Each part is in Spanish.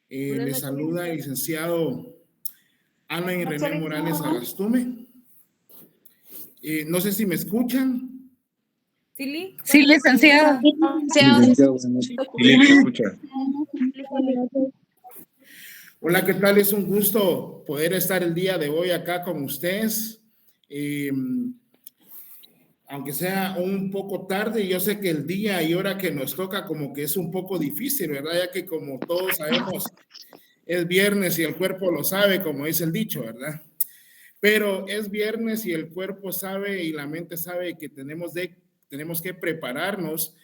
Le saluda el licenciado Alan René Morales Agastume. No sé si me escuchan. Sí, licenciado. Hola, ¿qué tal? Es un gusto poder estar el día de hoy acá con ustedes. Aunque sea un poco tarde, yo sé que el día y hora que nos toca como que es un poco difícil, ¿verdad? Ya que como todos sabemos, es viernes y el cuerpo lo sabe, como dice el dicho, ¿verdad? Pero es viernes y el cuerpo sabe y la mente sabe que tenemos que prepararnos,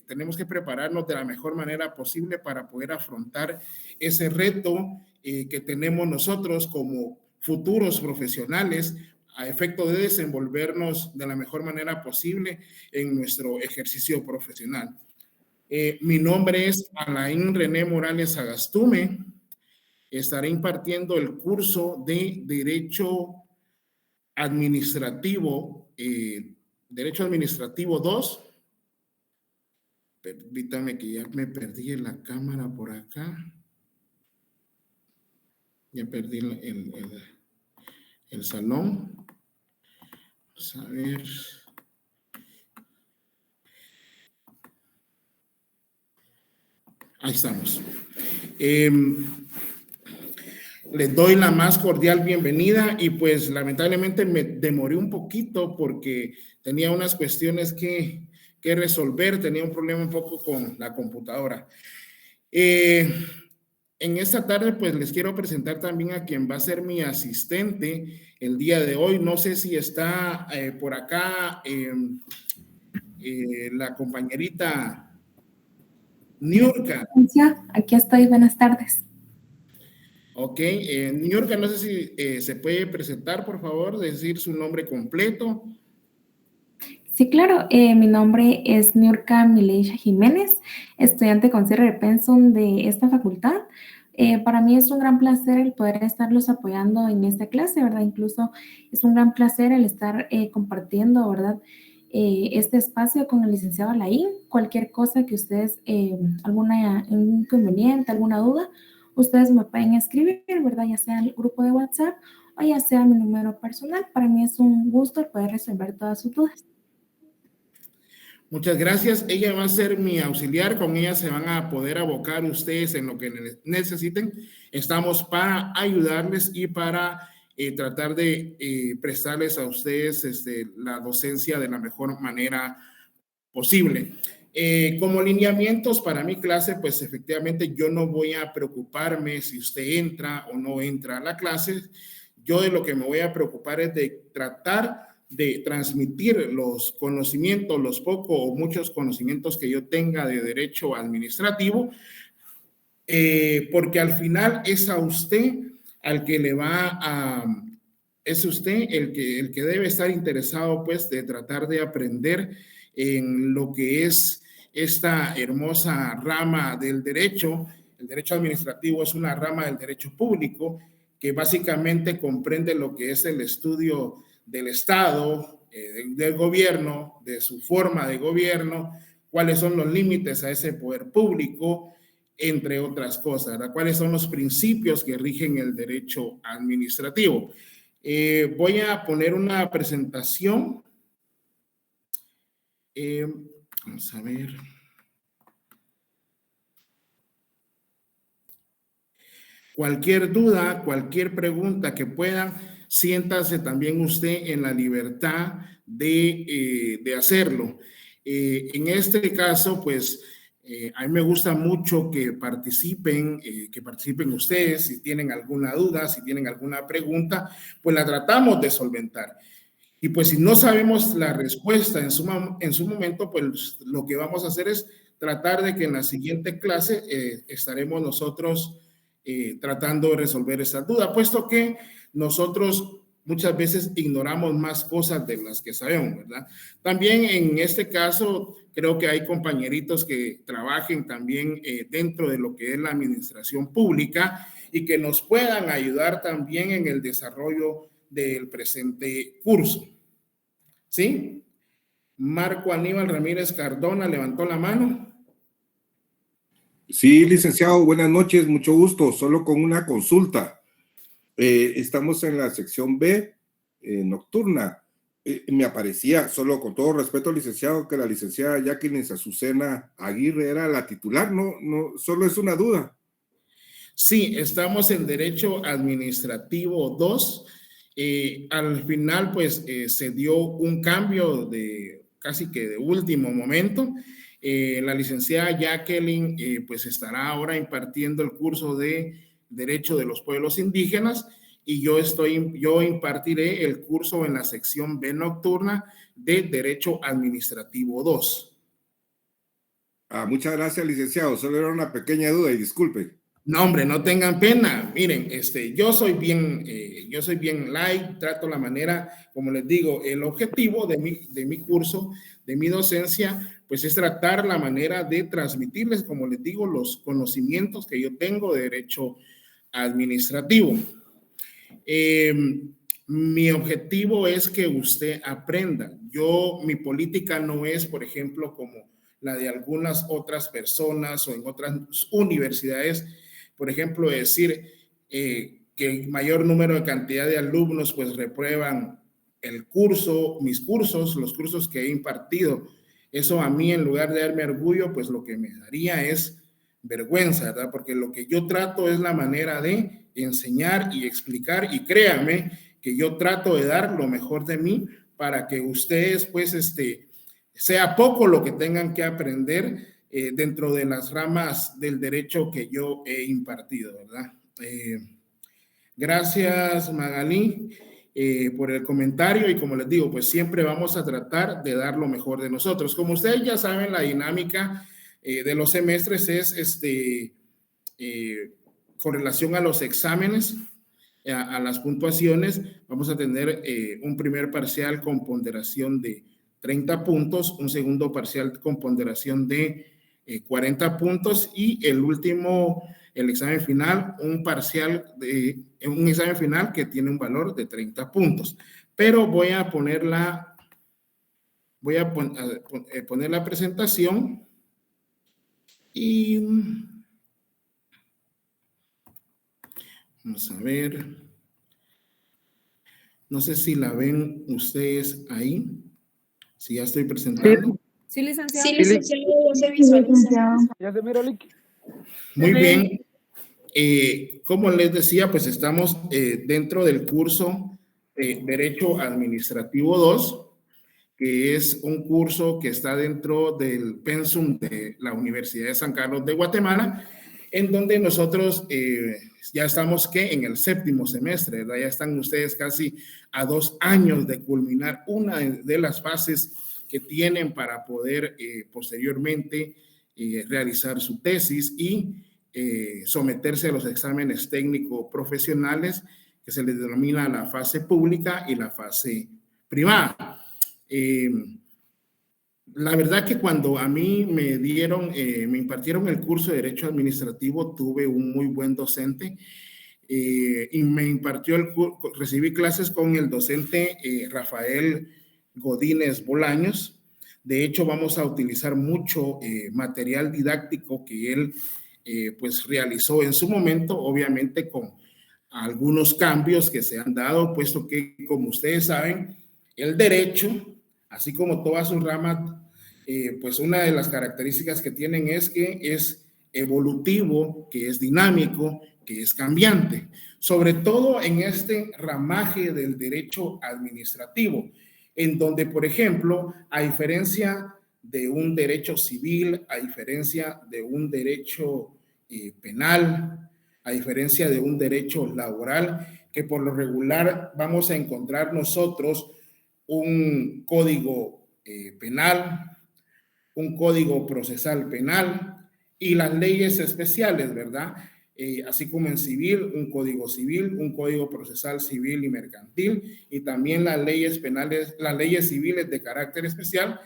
tenemos que prepararnos de la mejor manera posible para poder afrontar ese reto que tenemos nosotros como futuros profesionales a efecto de desenvolvernos de la mejor manera posible en nuestro ejercicio profesional. Mi nombre es Alain René Morales Agastume. Estaré impartiendo el curso de Derecho Administrativo, Derecho Administrativo 2. Permítame que ya me perdí en la cámara por acá. Ya perdí el salón. Vamos a ver. Ahí estamos. Les doy la más cordial bienvenida y pues lamentablemente me demoré un poquito porque tenía unas cuestiones que resolver, tenía un problema un poco con la computadora. En esta tarde pues les quiero presentar también a quien va a ser mi asistente el día de hoy. No sé si está por acá la compañerita Niurka. Aquí estoy, buenas tardes. Ok, Niurka, no sé si se puede presentar, por favor, decir su nombre completo. Sí, claro, mi nombre es Niurka Mileisha Jiménez, estudiante con cierre de pensum de esta facultad. Para mí es un gran placer el poder estarlos apoyando en esta clase, ¿verdad? Incluso es un gran placer el estar compartiendo, ¿verdad? Este espacio con el licenciado Alain. Cualquier cosa que ustedes, algún inconveniente, alguna duda, ustedes me pueden escribir, ¿verdad? Ya sea en el grupo de WhatsApp o ya sea mi número personal. Para mí es un gusto poder resolver todas sus dudas. Muchas gracias. Ella va a ser mi auxiliar. Con ella se van a poder abocar ustedes en lo que necesiten. Estamos para ayudarles y para tratar de prestarles a ustedes la docencia de la mejor manera posible. Como lineamientos para mi clase, pues efectivamente yo no voy a preocuparme si usted entra o no entra a la clase. Yo de lo que me voy a preocupar es de tratar de transmitir los conocimientos, los pocos o muchos conocimientos que yo tenga de derecho administrativo, porque al final es a usted al que le va a, es usted el que debe estar interesado pues de tratar de aprender en lo que es esta hermosa rama del derecho. El derecho administrativo es una rama del derecho público que básicamente comprende lo que es el estudio del Estado, del gobierno, de su forma de gobierno, cuáles son los límites a ese poder público, entre otras cosas, ¿verdad? ¿Cuáles son los principios que rigen el derecho administrativo? Voy a poner una presentación. Vamos a ver. Cualquier duda, cualquier pregunta que puedan, siéntase también usted en la libertad de hacerlo. En este caso, pues, a mí me gusta mucho que participen ustedes. Si tienen alguna duda, si tienen alguna pregunta, pues la tratamos de solventar. Y pues si no sabemos la respuesta en su momento, pues lo que vamos a hacer es tratar de que en la siguiente clase estaremos nosotros tratando de resolver esa duda, puesto que nosotros muchas veces ignoramos más cosas de las que sabemos, ¿verdad? También en este caso, creo que hay compañeritos que trabajen también dentro de lo que es la administración pública y que nos puedan ayudar también en el desarrollo del presente curso. ¿Sí? Marco Aníbal Ramírez Cardona levantó la mano. Sí, licenciado, buenas noches, mucho gusto. Solo con una consulta. Estamos en la sección B, nocturna. Me aparecía, solo con todo respeto, licenciado, que la licenciada Jacqueline Azucena Aguirre era la titular, no, solo es una duda. Sí, estamos en Derecho Administrativo 2. Al final, pues, se dio un cambio de casi que de último momento. La licenciada Jacqueline, pues, estará ahora impartiendo el curso de Derecho de los Pueblos Indígenas y yo impartiré el curso en la sección B nocturna de Derecho Administrativo 2. Muchas gracias, licenciado. Solo era una pequeña duda y disculpe. No, hombre, no tengan pena. Miren, yo soy bien light, trato la manera, como les digo, el objetivo de mi curso, de mi docencia, pues es tratar la manera de transmitirles, como les digo, los conocimientos que yo tengo de derecho administrativo. Mi objetivo es que usted aprenda. Mi política no es, por ejemplo, como la de algunas otras personas o en otras universidades, por ejemplo, decir que el mayor número de cantidad de alumnos pues reprueban el curso, mis cursos, los cursos que he impartido. Eso a mí, en lugar de darme orgullo, pues lo que me daría es vergüenza, ¿verdad? Porque lo que yo trato es la manera de enseñar y explicar, y créanme que yo trato de dar lo mejor de mí para que ustedes pues sea poco lo que tengan que aprender dentro de las ramas del derecho que yo he impartido, ¿verdad? Gracias, Magalí, por el comentario, y como les digo, pues siempre vamos a tratar de dar lo mejor de nosotros. Como ustedes ya saben, la dinámica de los semestres es con relación a los exámenes, a las puntuaciones. Vamos a tener un primer parcial con ponderación de 30 puntos, un segundo parcial con ponderación de 40 puntos y el último, el examen final, un examen final que tiene un valor de 30 puntos. Pero voy a poner la presentación y vamos a ver. No sé si la ven ustedes ahí. Si ya estoy presentando. Sí, licenciado. Sí, licenciado, ya se visualiza. Ya se mira, Lick. Muy bien. Como les decía, pues estamos dentro del curso Derecho Administrativo 2, que es un curso que está dentro del pensum de la Universidad de San Carlos de Guatemala, en donde nosotros ya estamos en el 7º semestre, ¿verdad? Ya están ustedes casi a 2 años de culminar una de las fases que tienen para poder posteriormente realizar su tesis y someterse a los exámenes técnicos profesionales que se les denomina la fase pública y la fase privada. La verdad que cuando a mí me impartieron el curso de Derecho Administrativo, tuve un muy buen docente y me impartió recibí clases con el docente Rafael Godínez Bolaños. De hecho, vamos a utilizar mucho material didáctico que él pues realizó en su momento, obviamente con algunos cambios que se han dado, puesto que, como ustedes saben, el derecho, así como todas sus ramas, pues una de las características que tienen es que es evolutivo, que es dinámico, que es cambiante, sobre todo en este ramaje del derecho administrativo, en donde, por ejemplo, a diferencia de un derecho civil, a diferencia de un derecho penal, a diferencia de un derecho laboral, que por lo regular vamos a encontrar nosotros un código penal, un código procesal penal y las leyes especiales, ¿verdad? Así como en civil, un código procesal civil y mercantil, y también las leyes penales, las leyes civiles de carácter especial,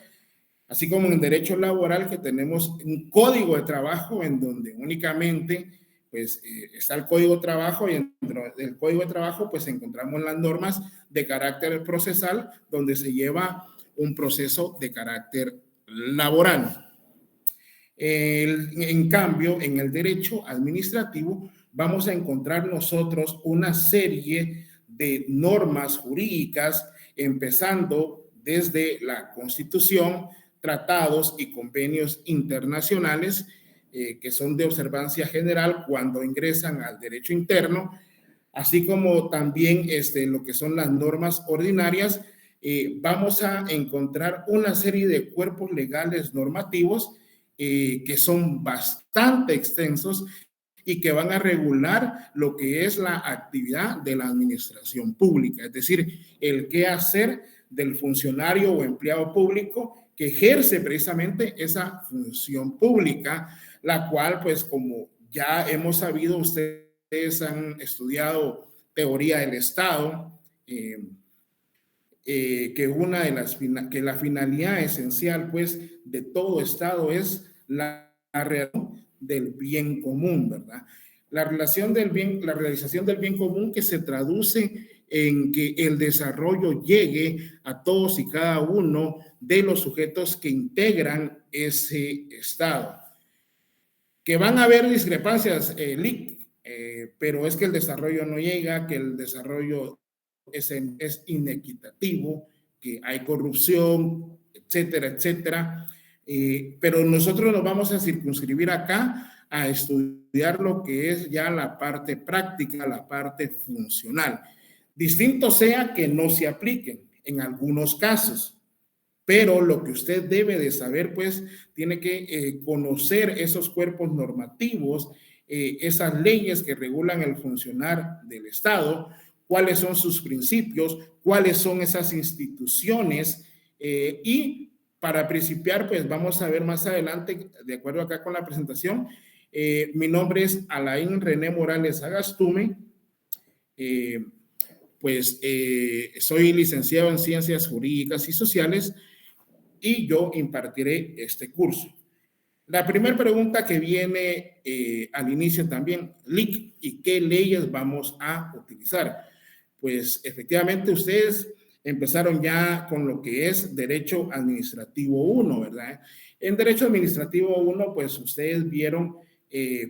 así como en derecho laboral, que tenemos un código de trabajo en donde únicamente pues está el código de trabajo, y dentro del código de trabajo pues encontramos las normas de carácter procesal donde se lleva un proceso de carácter laboral. En cambio, en el derecho administrativo vamos a encontrar nosotros una serie de normas jurídicas, empezando desde la Constitución, tratados y convenios internacionales que son de observancia general cuando ingresan al derecho interno, así como también lo que son las normas ordinarias. Vamos a encontrar una serie de cuerpos legales normativos que son bastante extensos y que van a regular lo que es la actividad de la administración pública, es decir, el qué hacer del funcionario o empleado público que ejerce precisamente esa función pública, la cual, pues, como ya hemos sabido, ustedes han estudiado teoría del Estado, que la finalidad esencial, pues, de todo Estado es la realización del bien común, ¿verdad? La realización del bien común que se traduce en que el desarrollo llegue a todos y cada uno de los sujetos que integran ese Estado. Que van a haber discrepancias, pero es que el desarrollo no llega, que el desarrollo es inequitativo, que hay corrupción, etcétera, etcétera. Pero nosotros nos vamos a circunscribir acá a estudiar lo que es ya la parte práctica, la parte funcional. Distinto sea que no se apliquen en algunos casos, pero lo que usted debe de saber, pues, tiene que conocer esos cuerpos normativos, esas leyes que regulan el funcionar del Estado, cuáles son sus principios, cuáles son esas instituciones, y para principiar, pues vamos a ver más adelante, de acuerdo acá con la presentación. Mi nombre es Alain René Morales Agastume. Soy licenciado en Ciencias Jurídicas y Sociales y yo impartiré este curso. La primera pregunta que viene al inicio también, LIC, ¿y qué leyes vamos a utilizar? Pues efectivamente ustedes empezaron ya con lo que es Derecho Administrativo 1, ¿verdad? En Derecho Administrativo 1, pues ustedes vieron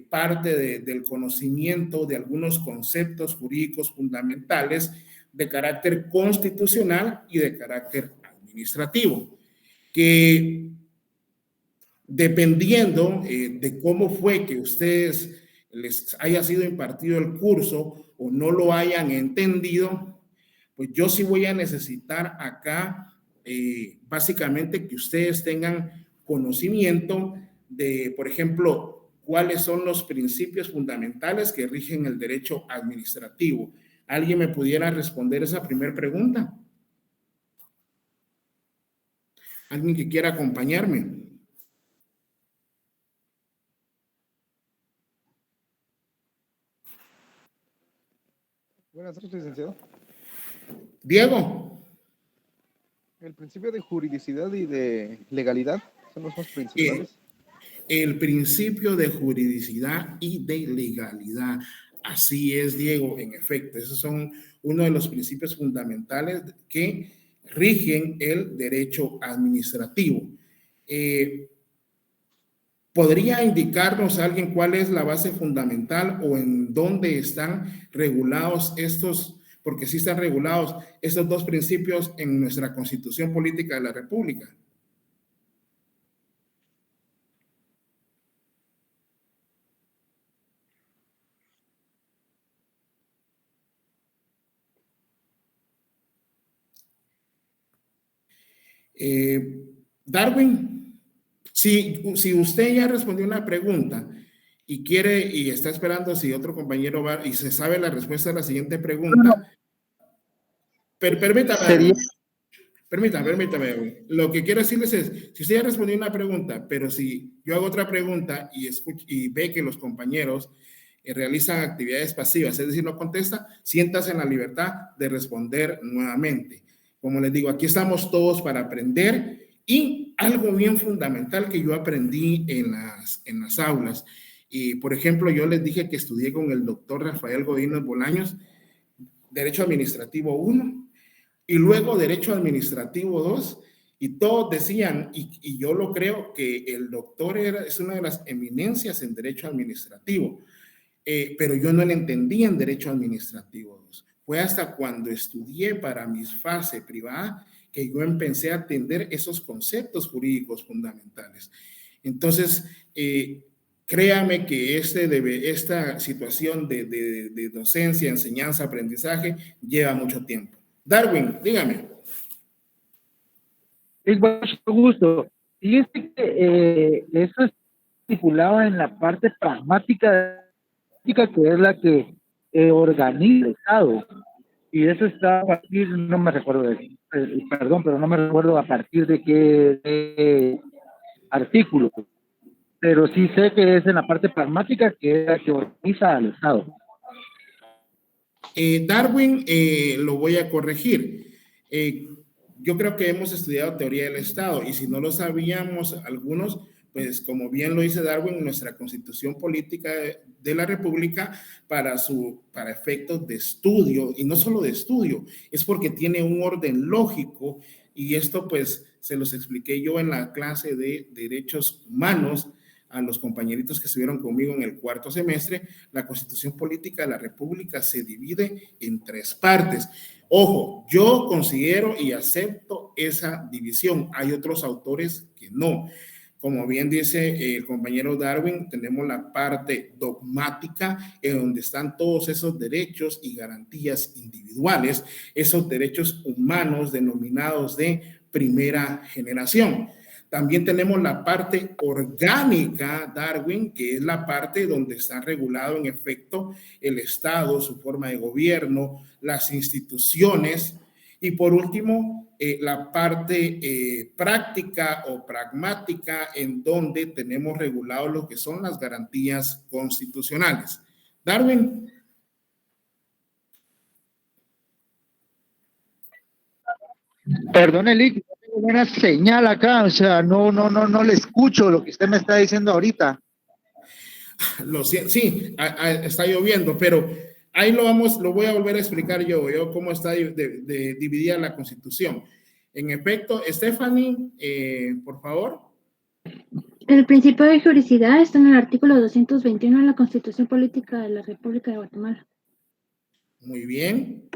parte del conocimiento de algunos conceptos jurídicos fundamentales de carácter constitucional y de carácter administrativo, que dependiendo de cómo fue que ustedes les haya sido impartido el curso o no lo hayan entendido, pues yo sí voy a necesitar acá básicamente que ustedes tengan conocimiento de, por ejemplo, cuáles son los principios fundamentales que rigen el derecho administrativo. ¿Alguien me pudiera responder esa primera pregunta? ¿Alguien que quiera acompañarme? Buenas tardes, licenciado. Diego. El principio de juridicidad y de legalidad son los más principales. El principio de juridicidad y de legalidad. Así es, Diego, en efecto. Esos son uno de los principios fundamentales que rigen el derecho administrativo. ¿Podría indicarnos alguien cuál es la base fundamental o en dónde están regulados estos, porque sí están regulados estos dos principios en nuestra Constitución Política de la República? Darwin, si usted ya respondió una pregunta y quiere y está esperando si otro compañero va y se sabe la respuesta a la siguiente pregunta, permítame. Lo que quiero decirles es, si usted ya respondió una pregunta, pero si yo hago otra pregunta y ve que los compañeros realizan actividades pasivas, es decir, no contesta, siéntase en la libertad de responder nuevamente. Como les digo, aquí estamos todos para aprender. Y algo bien fundamental que yo aprendí en las aulas, y por ejemplo, yo les dije que estudié con el doctor Rafael Godínez Bolaños, Derecho Administrativo 1, y luego Derecho Administrativo 2, Y todos decían, y yo lo creo, que el doctor es una de las eminencias en derecho administrativo, pero yo no le entendía en derecho administrativo. Fue hasta cuando estudié para mi fase privada que yo empecé a atender esos conceptos jurídicos fundamentales. Entonces, créame que esta situación de docencia, enseñanza, aprendizaje lleva mucho tiempo. Darwin, dígame. Es mucho gusto. Fíjese que eso es estipulado en la parte pragmática, que es la que organiza el Estado. Y eso está a partir, no me recuerdo, perdón, pero no me recuerdo a partir de qué artículo. Pero sí sé que es en la parte pragmática, que es la que organiza al Estado. Darwin, lo voy a corregir. Yo creo que hemos estudiado teoría del Estado y si no lo sabíamos algunos, pues como bien lo dice Darwin, nuestra constitución política de la República para efectos de estudio, y no solo de estudio, es porque tiene un orden lógico, y esto pues se los expliqué yo en la clase de derechos humanos a los compañeritos que estuvieron conmigo en el cuarto semestre. La constitución política de la República se divide en 3 partes. Ojo, yo considero y acepto esa división. Hay otros autores que no. Como bien dice el compañero Darwin, tenemos la parte dogmática en donde están todos esos derechos y garantías individuales, esos derechos humanos denominados de primera generación. También tenemos la parte orgánica, Darwin, que es la parte donde está regulado en efecto el Estado, su forma de gobierno, las instituciones. Y por último, la parte práctica o pragmática, en donde tenemos regulado lo que son las garantías constitucionales. Darwin. Perdone, Lick, no tengo buena señal acá, o sea, no le escucho lo que usted me está diciendo ahorita. Lo siento, sí, está lloviendo, pero ahí lo voy a volver a explicar yo cómo está dividida la Constitución. En efecto, Stephanie, por favor. El principio de juridicidad está en el artículo 221 de la Constitución Política de la República de Guatemala. Muy bien.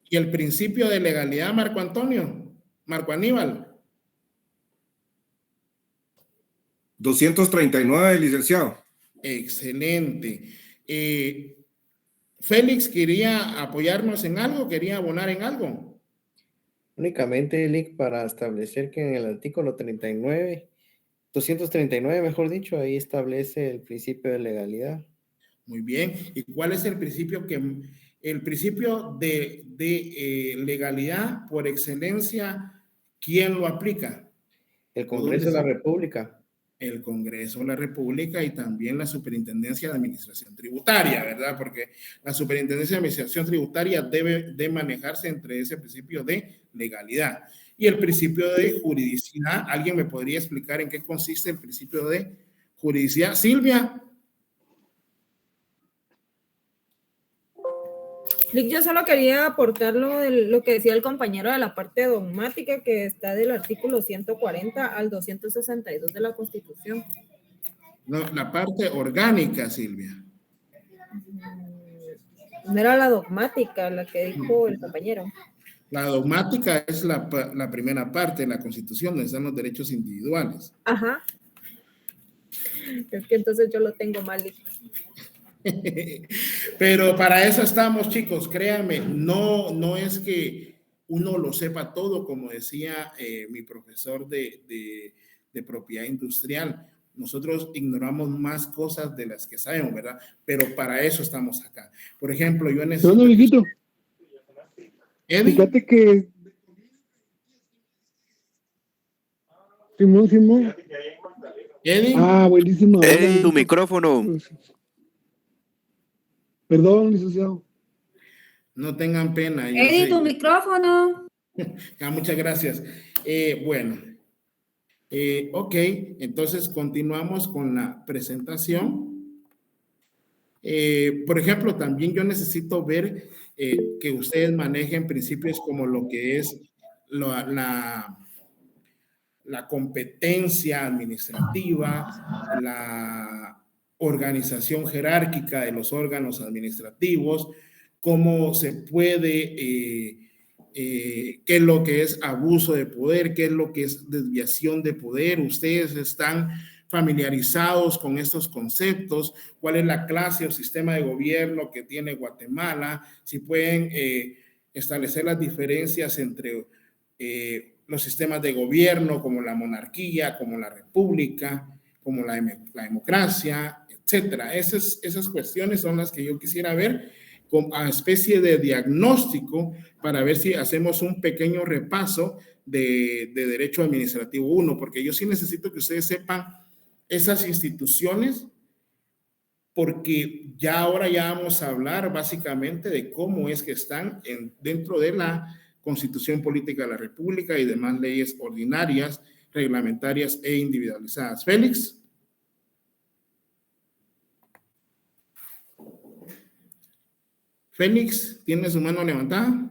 ¿Y el principio de legalidad, Marco Antonio? Marco Aníbal. 239, licenciado. Excelente. Félix, ¿quería apoyarnos en algo? ¿Quería abonar en algo? Únicamente, Lick, para establecer que en el artículo 239, mejor dicho, ahí establece el principio de legalidad. Muy bien. ¿Y cuál es el principio de legalidad por excelencia? ¿Quién lo aplica? El Congreso de la República. El Congreso de la República y también la Superintendencia de Administración Tributaria, ¿verdad? Porque la Superintendencia de Administración Tributaria debe de manejarse entre ese principio de legalidad. Y el principio de juridicidad, ¿alguien me podría explicar en qué consiste el principio de juridicidad? Silvia. Yo solo quería aportar lo que decía el compañero de la parte dogmática, que está del artículo 140 al 262 de la Constitución. No, la parte orgánica, Silvia. No era la dogmática la que dijo el compañero. La dogmática es la primera parte de la Constitución, donde están los derechos individuales. Ajá. Es que entonces yo lo tengo mal. Pero para eso estamos, chicos, créanme, no es que uno lo sepa todo, como decía mi profesor de propiedad industrial. Nosotros ignoramos más cosas de las que sabemos, ¿verdad? Pero para eso estamos acá. Por ejemplo, yo necesito... No, viejito. Fíjate que... Simón. Eddie. Ah, buenísimo. Tu micrófono. Perdón, licenciado. No tengan pena. Eddie, tu micrófono. Muchas gracias. Bueno, ok, entonces continuamos con la presentación. Por ejemplo, también yo necesito ver que ustedes manejen principios como lo que es la competencia administrativa, la organización jerárquica de los órganos administrativos, cómo se puede, qué es lo que es abuso de poder, qué es lo que es desviación de poder. Ustedes están familiarizados con estos conceptos, cuál es la clase o sistema de gobierno que tiene Guatemala, si pueden establecer las diferencias entre los sistemas de gobierno como la monarquía, como la república, como la democracia, etcétera. Esas cuestiones son las que yo quisiera ver como a especie de diagnóstico para ver si hacemos un pequeño repaso de Derecho Administrativo 1, porque yo sí necesito que ustedes sepan esas instituciones, porque ya ahora ya vamos a hablar básicamente de cómo es que están dentro de la Constitución Política de la República y demás leyes ordinarias, reglamentarias e individualizadas. Félix. Félix, ¿tiene su mano levantada?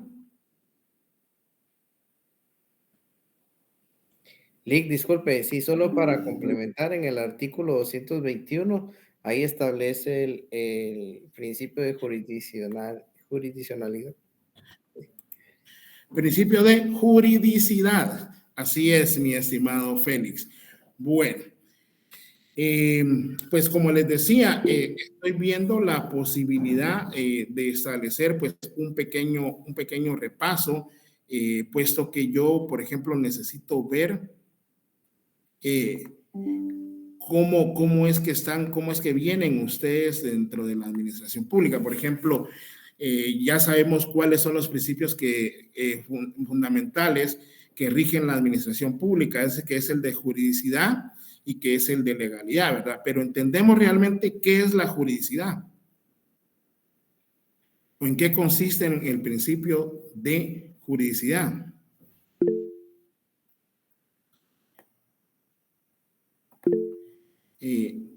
Lick, disculpe, sí, solo para complementar en el artículo 221, ahí establece el principio de jurisdiccionalidad. Principio de juridicidad. Así es, mi estimado Félix. Bueno, pues como les decía, estoy viendo la posibilidad de establecer pues un pequeño repaso, puesto que yo, por ejemplo, necesito ver cómo es que vienen ustedes dentro de la administración pública. Por ejemplo, ya sabemos cuáles son los principios fundamentales que rigen la administración pública, que es el de juridicidad y que es el de legalidad, ¿verdad? Pero entendemos realmente qué es la juridicidad o en qué consiste el principio de juridicidad.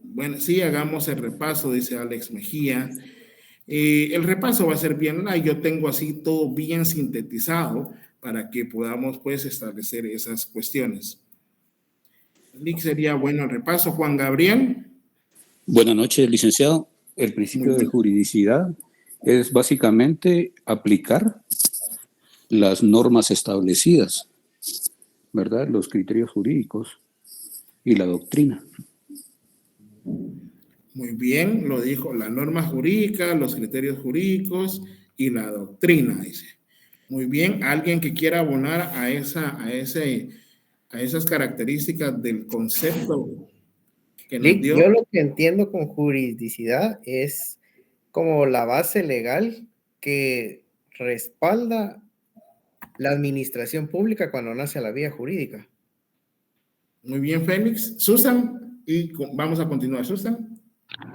Bueno, sí, hagamos el repaso, dice Alex Mejía. El repaso va a ser bien light. Yo tengo así todo bien sintetizado para que podamos pues establecer esas cuestiones. Lick, sería bueno el repaso. Juan Gabriel. Buenas noches, licenciado. El principio de juridicidad es básicamente aplicar las normas establecidas, ¿verdad? Los criterios jurídicos y la doctrina. Muy bien, lo dijo, la norma jurídica, los criterios jurídicos y la doctrina, dice. Muy bien, alguien que quiera abonar a esas características del concepto que nos dio. Yo lo que entiendo con juridicidad es como la base legal que respalda la administración pública cuando nace a la vía jurídica. Muy bien, Félix. Susan, y vamos a continuar. Susan.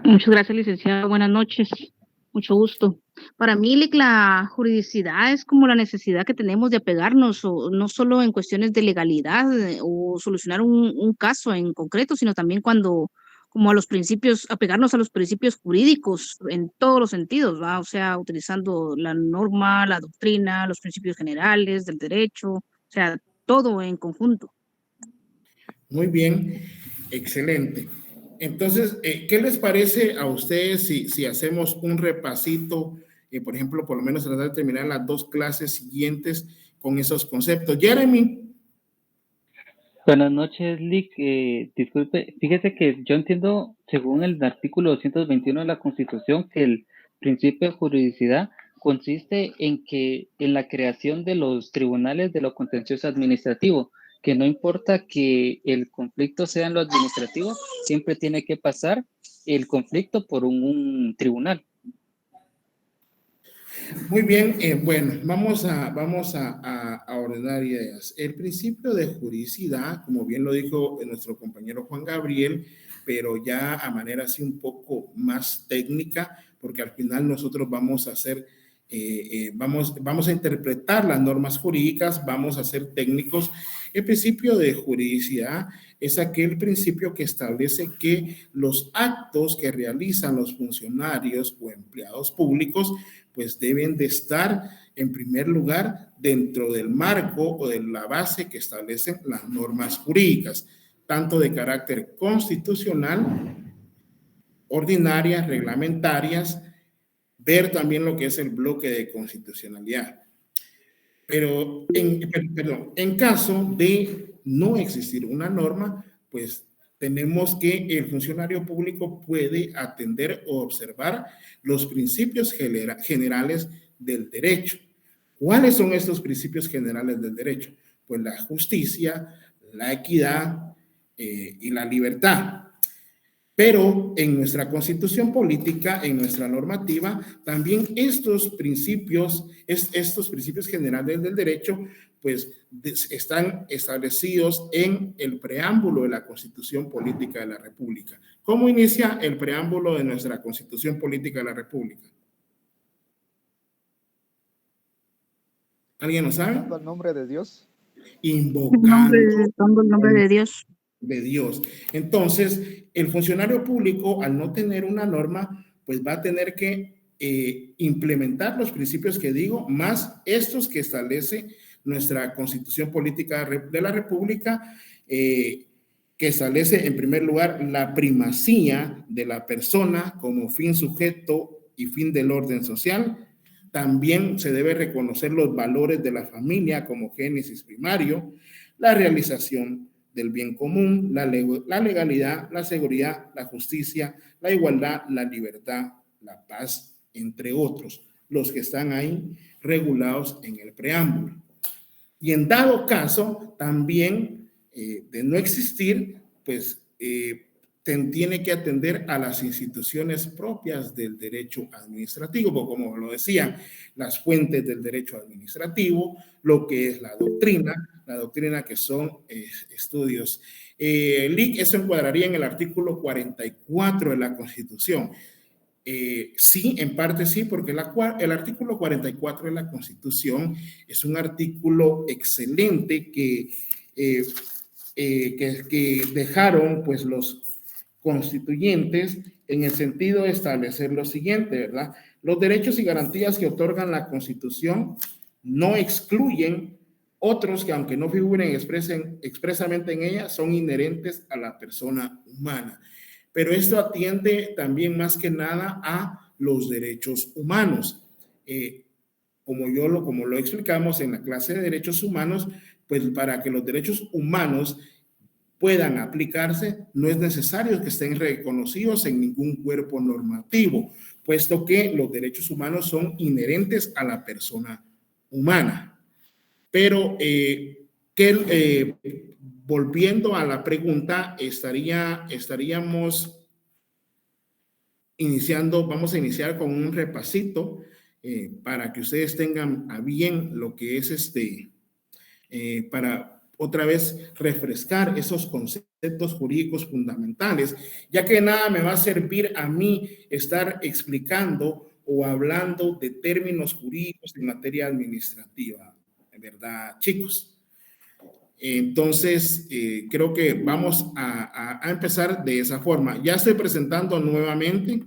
Muchas gracias, licenciado. Buenas noches. Mucho gusto. Para mí, la juridicidad es como la necesidad que tenemos de apegarnos, o no solo en cuestiones de legalidad o solucionar un caso en concreto, sino también como a los principios, apegarnos a los principios jurídicos en todos los sentidos, ¿va? O sea, utilizando la norma, la doctrina, los principios generales del derecho, o sea, todo en conjunto. Muy bien, excelente. Entonces, ¿qué les parece a ustedes si hacemos un repasito, por ejemplo, por lo menos tratar de terminar las 2 clases siguientes con esos conceptos? Jeremy. Buenas noches, Lick. Disculpe, fíjese que yo entiendo, según el artículo 221 de la Constitución, que el principio de juridicidad consiste en la creación de los tribunales de lo contencioso administrativo, que no importa que el conflicto sea en lo administrativo, siempre tiene que pasar el conflicto por un tribunal. Muy bien, bueno, vamos a ordenar ideas. El principio de juridicidad, como bien lo dijo nuestro compañero Juan Gabriel, pero ya a manera así un poco más técnica, porque al final nosotros vamos a hacer, vamos a interpretar las normas jurídicas, vamos a ser técnicos. El principio de juridicidad es aquel principio que establece que los actos que realizan los funcionarios o empleados públicos pues deben de estar en primer lugar, dentro del marco o de la base que establecen las normas jurídicas, tanto de carácter constitucional, ordinarias, reglamentarias, ver también lo que es el bloque de constitucionalidad. Pero en caso de no existir una norma, pues tenemos que el funcionario público puede atender o observar los principios generales del derecho. ¿Cuáles son estos principios generales del derecho? Pues la justicia, la equidad y la libertad. Pero en nuestra constitución política, en nuestra normativa, también estos principios generales del derecho, pues están establecidos en el preámbulo de la Constitución Política de la República. ¿Cómo inicia el preámbulo de nuestra Constitución Política de la República? ¿Alguien lo sabe? ¿El nombre de Dios? Invocando el nombre de Dios. De Dios. Entonces, el funcionario público, al no tener una norma, pues va a tener que implementar los principios que digo, más estos que establece nuestra Constitución Política de la República, que establece en primer lugar la primacía de la persona como fin sujeto y fin del orden social. También se debe reconocer los valores de la familia como génesis primario, la realización del bien común, la legalidad, la seguridad, la justicia, la igualdad, la libertad, la paz, entre otros, los que están ahí regulados en el preámbulo. Y en dado caso, también de no existir, pues tiene que atender a las instituciones propias del derecho administrativo, como lo decía, las fuentes del derecho administrativo, lo que es la doctrina que son estudios. LIC, eso encuadraría en el artículo 44 de la Constitución. Sí, en parte sí, porque el artículo 44 de la Constitución es un artículo excelente que dejaron pues los constituyentes en el sentido de establecer lo siguiente, ¿verdad? Los derechos y garantías que otorgan la Constitución no excluyen otros que, aunque no figuren expresamente en ella, son inherentes a la persona humana. Pero esto atiende también más que nada a los derechos humanos. Como lo explicamos en la clase de derechos humanos, pues para que los derechos humanos puedan aplicarse, no es necesario que estén reconocidos en ningún cuerpo normativo, puesto que los derechos humanos son inherentes a la persona humana. Pero volviendo a la pregunta, estaríamos vamos a iniciar con un repasito para que ustedes tengan a bien lo que es para otra vez refrescar esos conceptos jurídicos fundamentales, ya que nada me va a servir a mí estar explicando o hablando de términos jurídicos en materia administrativa, ¿verdad, chicos? Entonces, creo que vamos a empezar de esa forma. Ya estoy presentando nuevamente.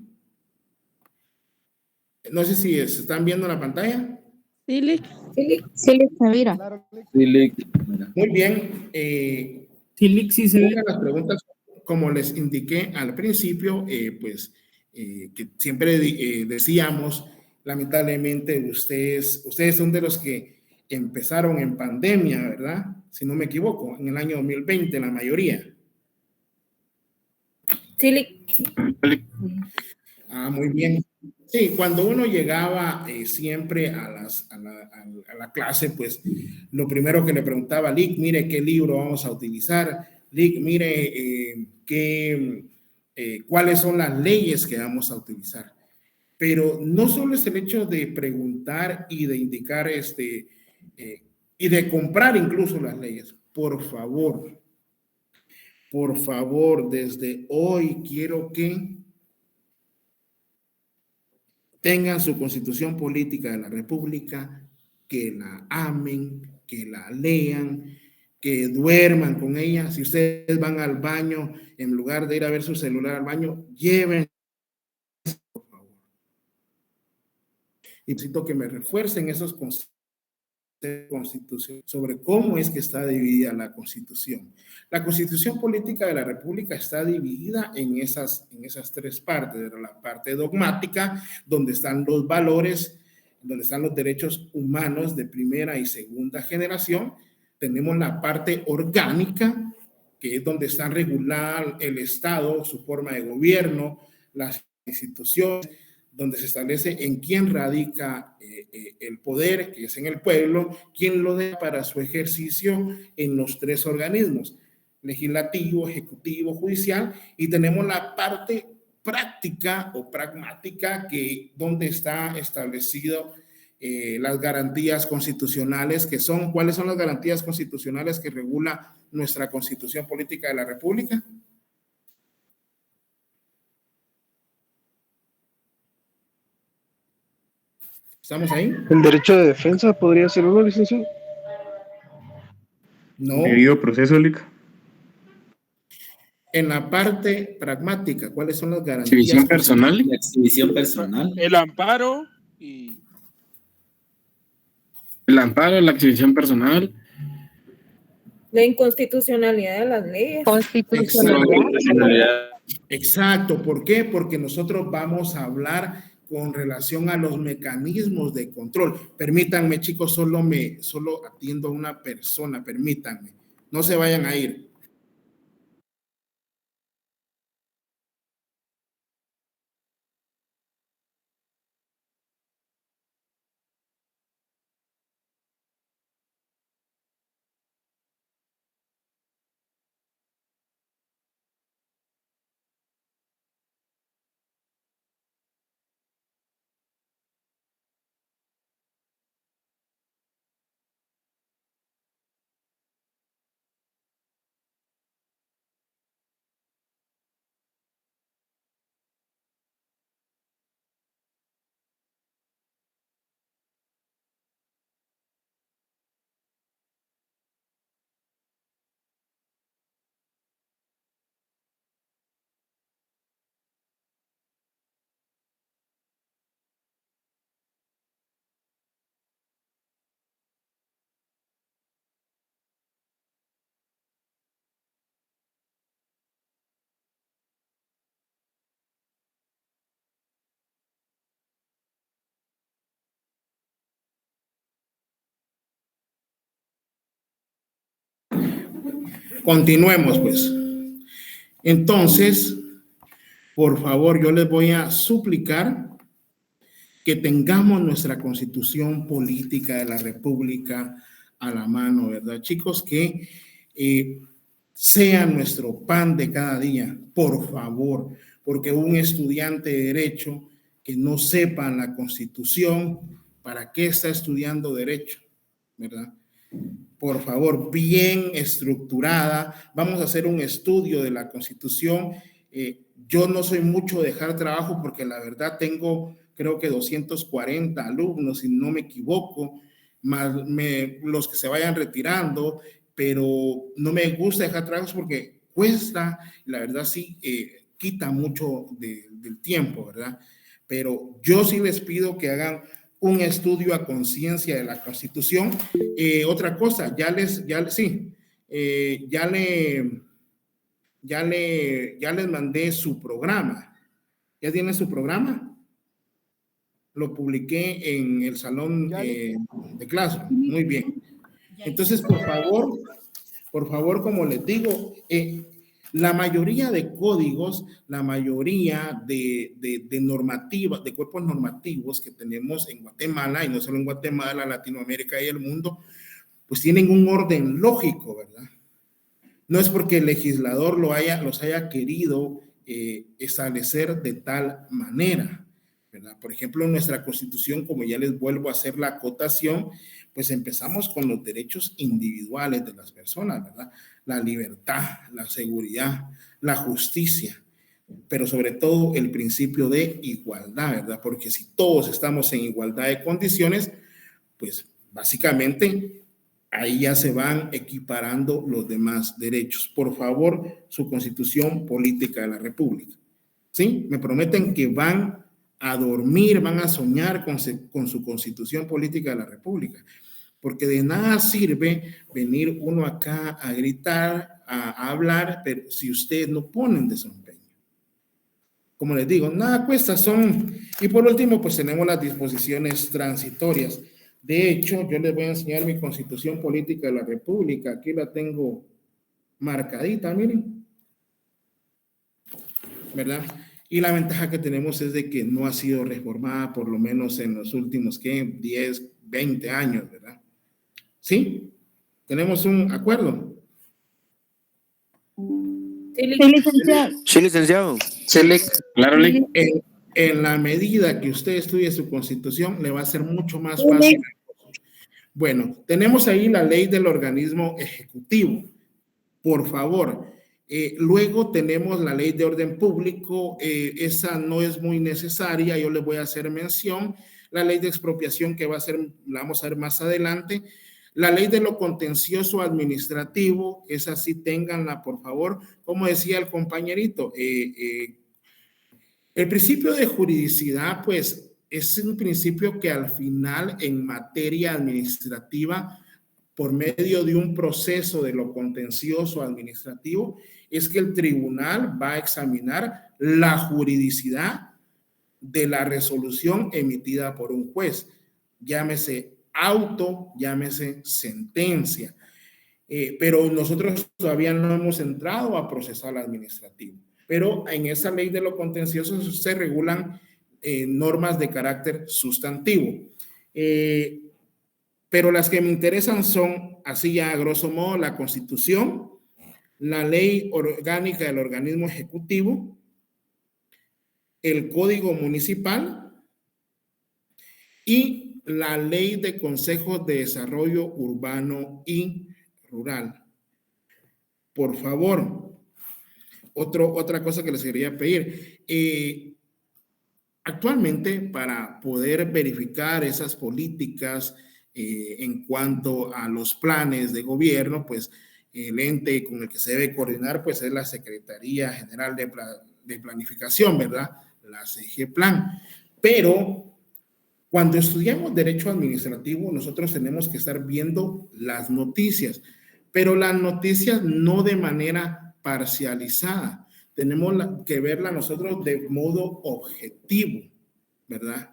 No sé si se están viendo la pantalla. Sí, Lick, se mira. Muy bien. Sí, se ve. Las preguntas, como les indiqué al principio, pues que siempre decíamos, lamentablemente ustedes son de los que empezaron en pandemia, ¿verdad? Si no me equivoco, en el año 2020, la mayoría. Sí, Lick. Muy bien. Sí, cuando uno llegaba siempre a la clase, pues lo primero que le preguntaba, Lick, mire qué libro vamos a utilizar, Lick, mire cuáles son las leyes que vamos a utilizar. Pero no solo es el hecho de preguntar y de indicar y de comprar incluso las leyes. Por favor, desde hoy quiero que tengan su Constitución Política de la República, que la amen, que la lean, que duerman con ella. Si ustedes van al baño, en lugar de ir a ver su celular al baño, lleven, por favor. Y necesito que me refuercen esos conceptos de Constitución, sobre cómo es que está dividida la Constitución. La Constitución Política de la República está dividida en esas tres partes. La parte dogmática, donde están los valores, donde están los derechos humanos de primera y segunda generación. Tenemos la parte orgánica, que es donde está regulada el Estado, su forma de gobierno, las instituciones, donde se establece en quién radica el poder, que es en el pueblo, quién lo da para su ejercicio en los tres organismos, legislativo, ejecutivo, judicial, y tenemos la parte práctica o pragmática, que donde está establecido las garantías constitucionales, que son, ¿cuáles son las garantías constitucionales que regula nuestra Constitución Política de la República? ¿Estamos ahí? El derecho de defensa podría ser uno, licenciado. No. Debido proceso, Lic. En la parte pragmática, ¿cuáles son las garantías? Exhibición personal. La exhibición personal. El amparo y... El amparo, la exhibición personal. La inconstitucionalidad de las leyes. Constitucionalidad. Exacto. ¿Por qué? Porque nosotros vamos a hablar con relación a los mecanismos de control. Permítanme, chicos, solo atiendo a una persona, permítanme. No se vayan a ir. Continuemos, pues. Entonces, por favor, yo les voy a suplicar que tengamos nuestra Constitución Política de la República a la mano, ¿verdad, chicos? Que sea nuestro pan de cada día, por favor, porque un estudiante de Derecho que no sepa la Constitución, ¿para qué está estudiando Derecho? ¿Verdad? Por favor, bien estructurada. Vamos a hacer un estudio de la Constitución. Yo no soy mucho de dejar trabajo porque la verdad tengo, creo que 240 alumnos, si no me equivoco, más los que se vayan retirando, pero no me gusta dejar trabajos porque cuesta, la verdad sí, quita mucho del tiempo, ¿verdad? Pero yo sí les pido que hagan un estudio a conciencia de la Constitución. Otra cosa, ya les mandé su programa. ¿Ya tienen su programa? Lo publiqué en el salón de clase. Muy bien. Entonces, por favor, como les digo, la mayoría de códigos, la mayoría de normativas, de cuerpos normativos que tenemos en Guatemala, y no solo en Guatemala, Latinoamérica y el mundo, pues tienen un orden lógico, ¿verdad? No es porque el legislador los haya querido establecer de tal manera, ¿verdad? Por ejemplo, en nuestra Constitución, como ya les vuelvo a hacer la acotación, pues empezamos con los derechos individuales de las personas, ¿verdad? La libertad, la seguridad, la justicia, pero sobre todo el principio de igualdad, ¿verdad? Porque si todos estamos en igualdad de condiciones, pues básicamente ahí ya se van equiparando los demás derechos. Por favor, su Constitución Política de la República. ¿Sí? Me prometen que van a dormir, van a soñar con su constitución política de la República, porque de nada sirve venir uno acá a gritar, a hablar, pero si ustedes no ponen de su empeño. Como les digo, nada cuesta, y por último, pues tenemos las disposiciones transitorias. De hecho, yo les voy a enseñar mi constitución política de la República, aquí la tengo marcadita, miren, ¿verdad? Y la ventaja que tenemos es de que no ha sido reformada por lo menos en los últimos, 10, 20 años, ¿verdad? ¿Sí? ¿Tenemos un acuerdo? Sí, licenciado. Sí, licenciado. Claro, Lic. En la medida que usted estudie su constitución, le va a ser mucho más fácil. Bueno, tenemos ahí la ley del organismo ejecutivo. Por favor, luego tenemos la ley de orden público, esa no es muy necesaria, yo les voy a hacer mención. La ley de expropiación que la vamos a ver más adelante. La ley de lo contencioso administrativo, esa sí ténganla, por favor. Como decía el compañerito, el principio de juridicidad, pues, es un principio que al final en materia administrativa, por medio de un proceso de lo contencioso administrativo, es que el tribunal va a examinar la juridicidad de la resolución emitida por un juez, llámese auto, llámese sentencia, pero nosotros todavía no hemos entrado a procesal administrativo, pero en esa ley de lo contencioso se regulan normas de carácter sustantivo, pero las que me interesan son, así ya a grosso modo, la Constitución, la ley orgánica del organismo ejecutivo, el Código Municipal y la ley de consejos de desarrollo urbano y rural. Por favor, otra cosa que les quería pedir. Actualmente, para poder verificar esas políticas en cuanto a los planes de gobierno, pues el ente con el que se debe coordinar, pues es la Secretaría General de Planificación, ¿verdad? La CGPLAN. Pero cuando estudiamos derecho administrativo, nosotros tenemos que estar viendo las noticias, pero las noticias no de manera parcializada. Tenemos que verla nosotros de modo objetivo, ¿verdad?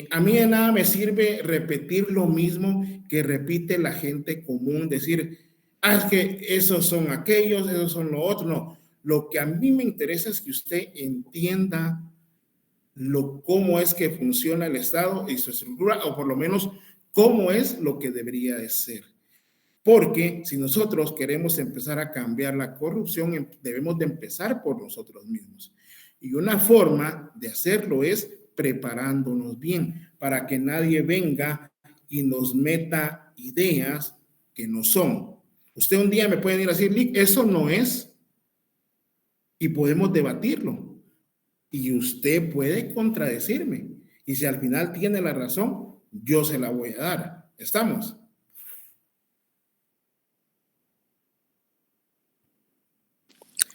A mí de nada me sirve repetir lo mismo que repite la gente común, decir, es que esos son aquellos, esos son lo otro. No, lo que a mí me interesa es que usted entienda cómo es que funciona el Estado y su estructura, o por lo menos cómo es lo que debería de ser. Porque si nosotros queremos empezar a cambiar la corrupción, debemos de empezar por nosotros mismos. Y una forma de hacerlo es preparándonos bien, para que nadie venga y nos meta ideas que no son. Usted un día me puede ir a decir, Lic, eso no es, y podemos debatirlo. Y usted puede contradecirme. Y si al final tiene la razón, yo se la voy a dar. ¿Estamos?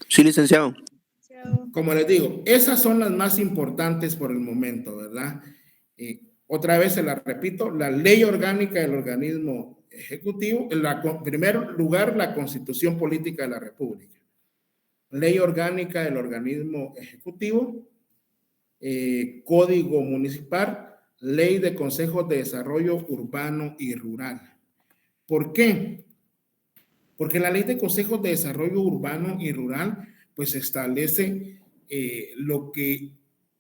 Sí, licenciado. Como les digo, esas son las más importantes por el momento, ¿verdad? Otra vez se la repito, la ley orgánica del organismo ejecutivo, en primer lugar, la Constitución Política de la República. Ley orgánica del organismo ejecutivo, Código Municipal, Ley de Consejos de Desarrollo Urbano y Rural. ¿Por qué? Porque la Ley de Consejos de Desarrollo Urbano y Rural pues establece lo que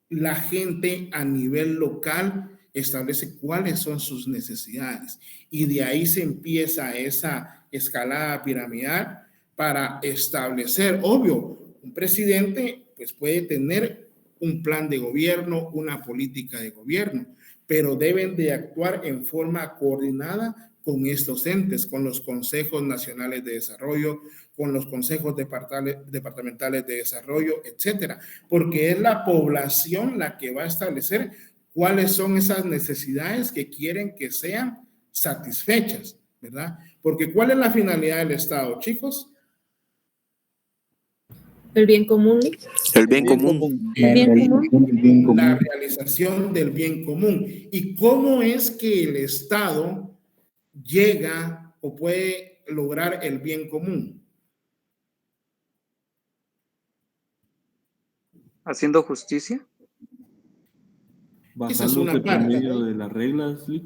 la gente a nivel local establece cuáles son sus necesidades, y de ahí se empieza esa escalada piramidal para establecer, obvio, un presidente pues puede tener un plan de gobierno, una política de gobierno, pero deben de actuar en forma coordinada con estos entes, con los consejos nacionales de desarrollo, con los consejos departamentales de desarrollo, etcétera, porque es la población la que va a establecer cuáles son esas necesidades que quieren que sean satisfechas, ¿verdad? Porque ¿cuál es la finalidad del Estado, chicos? El bien común. El bien común. El bien común. La realización del bien común. ¿Y cómo es que el Estado llega o puede lograr el bien común? Haciendo justicia. Esa es una Basándose por parte. medio de las reglas, Lick.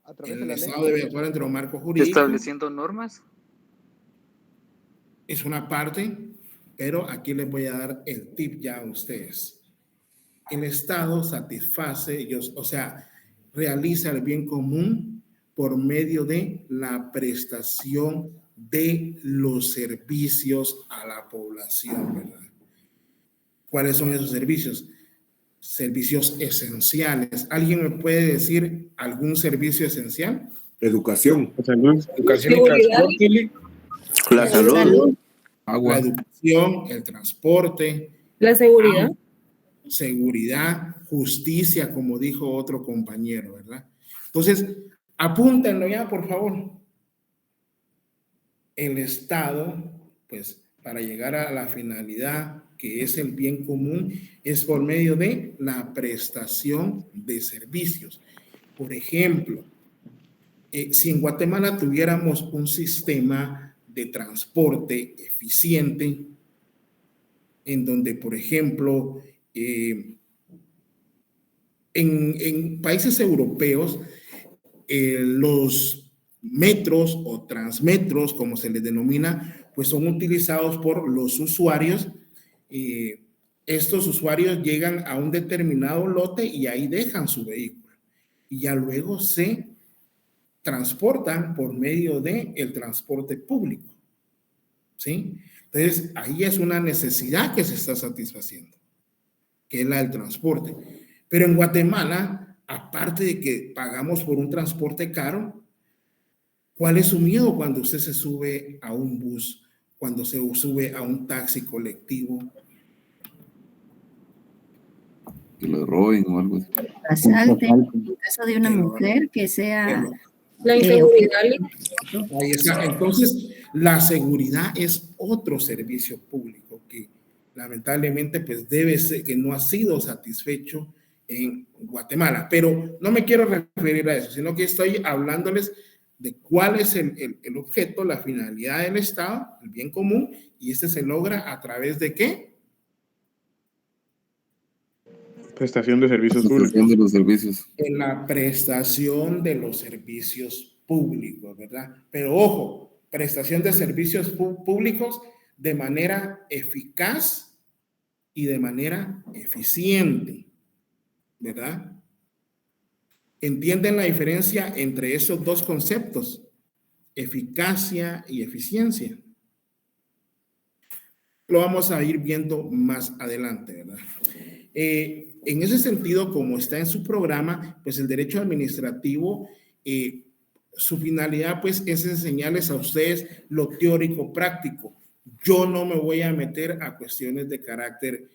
A través El de la ley. Estado debe actuar entre los marcos jurídicos. Estableciendo normas. Es una parte, pero aquí les voy a dar el tip ya a ustedes. El Estado satisface, o sea, realiza el bien común por medio de la prestación de los servicios a la población, ¿verdad? ¿Cuáles son esos servicios? Servicios esenciales. ¿Alguien me puede decir algún servicio esencial? Educación. Educación y transporte. La salud. Agua. La educación, el transporte. La seguridad. Seguridad, justicia, como dijo otro compañero, ¿verdad? Entonces, apúntenlo ya, por favor. El Estado, pues, para llegar a la finalidad que es el bien común, es por medio de la prestación de servicios. Por ejemplo, si en Guatemala tuviéramos un sistema de transporte eficiente, en donde, por ejemplo, en países europeos, los metros o transmetros, como se les denomina, pues son utilizados por los usuarios. Estos usuarios llegan a un determinado lote y ahí dejan su vehículo. Y ya luego se transportan por medio del transporte público. ¿Sí? Entonces, ahí es una necesidad que se está satisfaciendo, que es la del transporte. Pero en Guatemala, aparte de que pagamos por un transporte caro, ¿cuál es su miedo cuando usted se sube a un bus, cuando se sube a un taxi colectivo? Que lo roben o algo así. Asalten, en caso de una mujer que sea... La inseguridad. Ahí está. Entonces, la seguridad es otro servicio público que lamentablemente pues debe ser, que no ha sido satisfecho en Guatemala. Pero no me quiero referir a eso, sino que estoy hablándoles de cuál es el objeto, la finalidad del Estado, el bien común, y este se logra a través de ¿qué? Prestación de servicios públicos. De los servicios. En la prestación de los servicios públicos, ¿verdad? Pero ojo, prestación de servicios públicos de manera eficaz y de manera eficiente, ¿verdad? ¿Entienden la diferencia entre esos dos conceptos? Eficacia y eficiencia. Lo vamos a ir viendo más adelante, ¿verdad? En ese sentido, como está en su programa, pues el derecho administrativo, su finalidad pues es enseñarles a ustedes lo teórico práctico. Yo no me voy a meter a cuestiones de carácter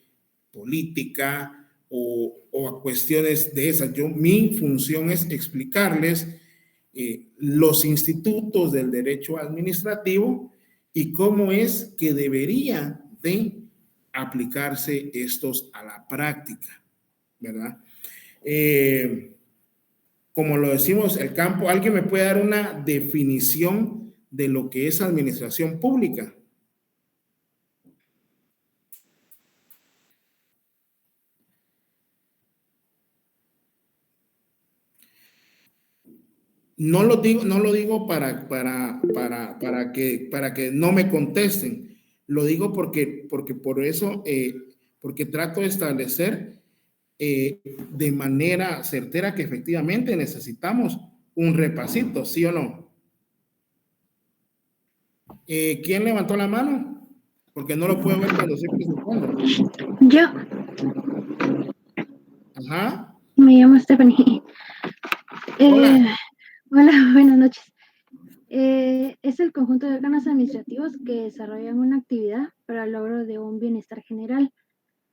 política o a cuestiones de esas. Mi función es explicarles los institutos del derecho administrativo y cómo es que debería de aplicarse estos a la práctica, ¿verdad? Como lo decimos, el campo, ¿alguien me puede dar una definición de lo que es administración pública? No lo digo para que no me contesten. Lo digo porque por eso, porque trato de establecer de manera certera que efectivamente necesitamos un repasito, ¿sí o no? ¿Quién levantó la mano? Porque no lo puedo ver cuando estoy presentando. Yo. Ajá. Me llamo Stephanie. Hola. Hola, buenas noches. Es el conjunto de órganos administrativos que desarrollan una actividad para el logro de un bienestar general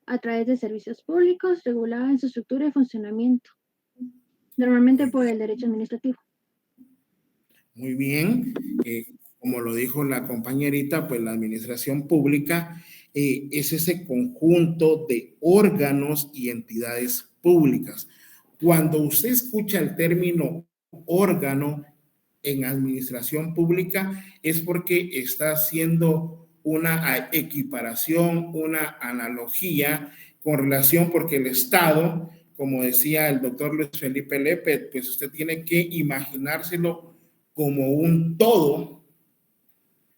a través de servicios públicos regulados en su estructura y funcionamiento, normalmente por el derecho administrativo. Muy bien. como lo dijo la compañerita, pues la administración pública es ese conjunto de órganos y entidades públicas. Cuando usted escucha el término órgano en administración pública, es porque está haciendo una equiparación, una analogía con relación, porque el Estado, como decía el doctor Luis Felipe Lepe, pues usted tiene que imaginárselo como un todo,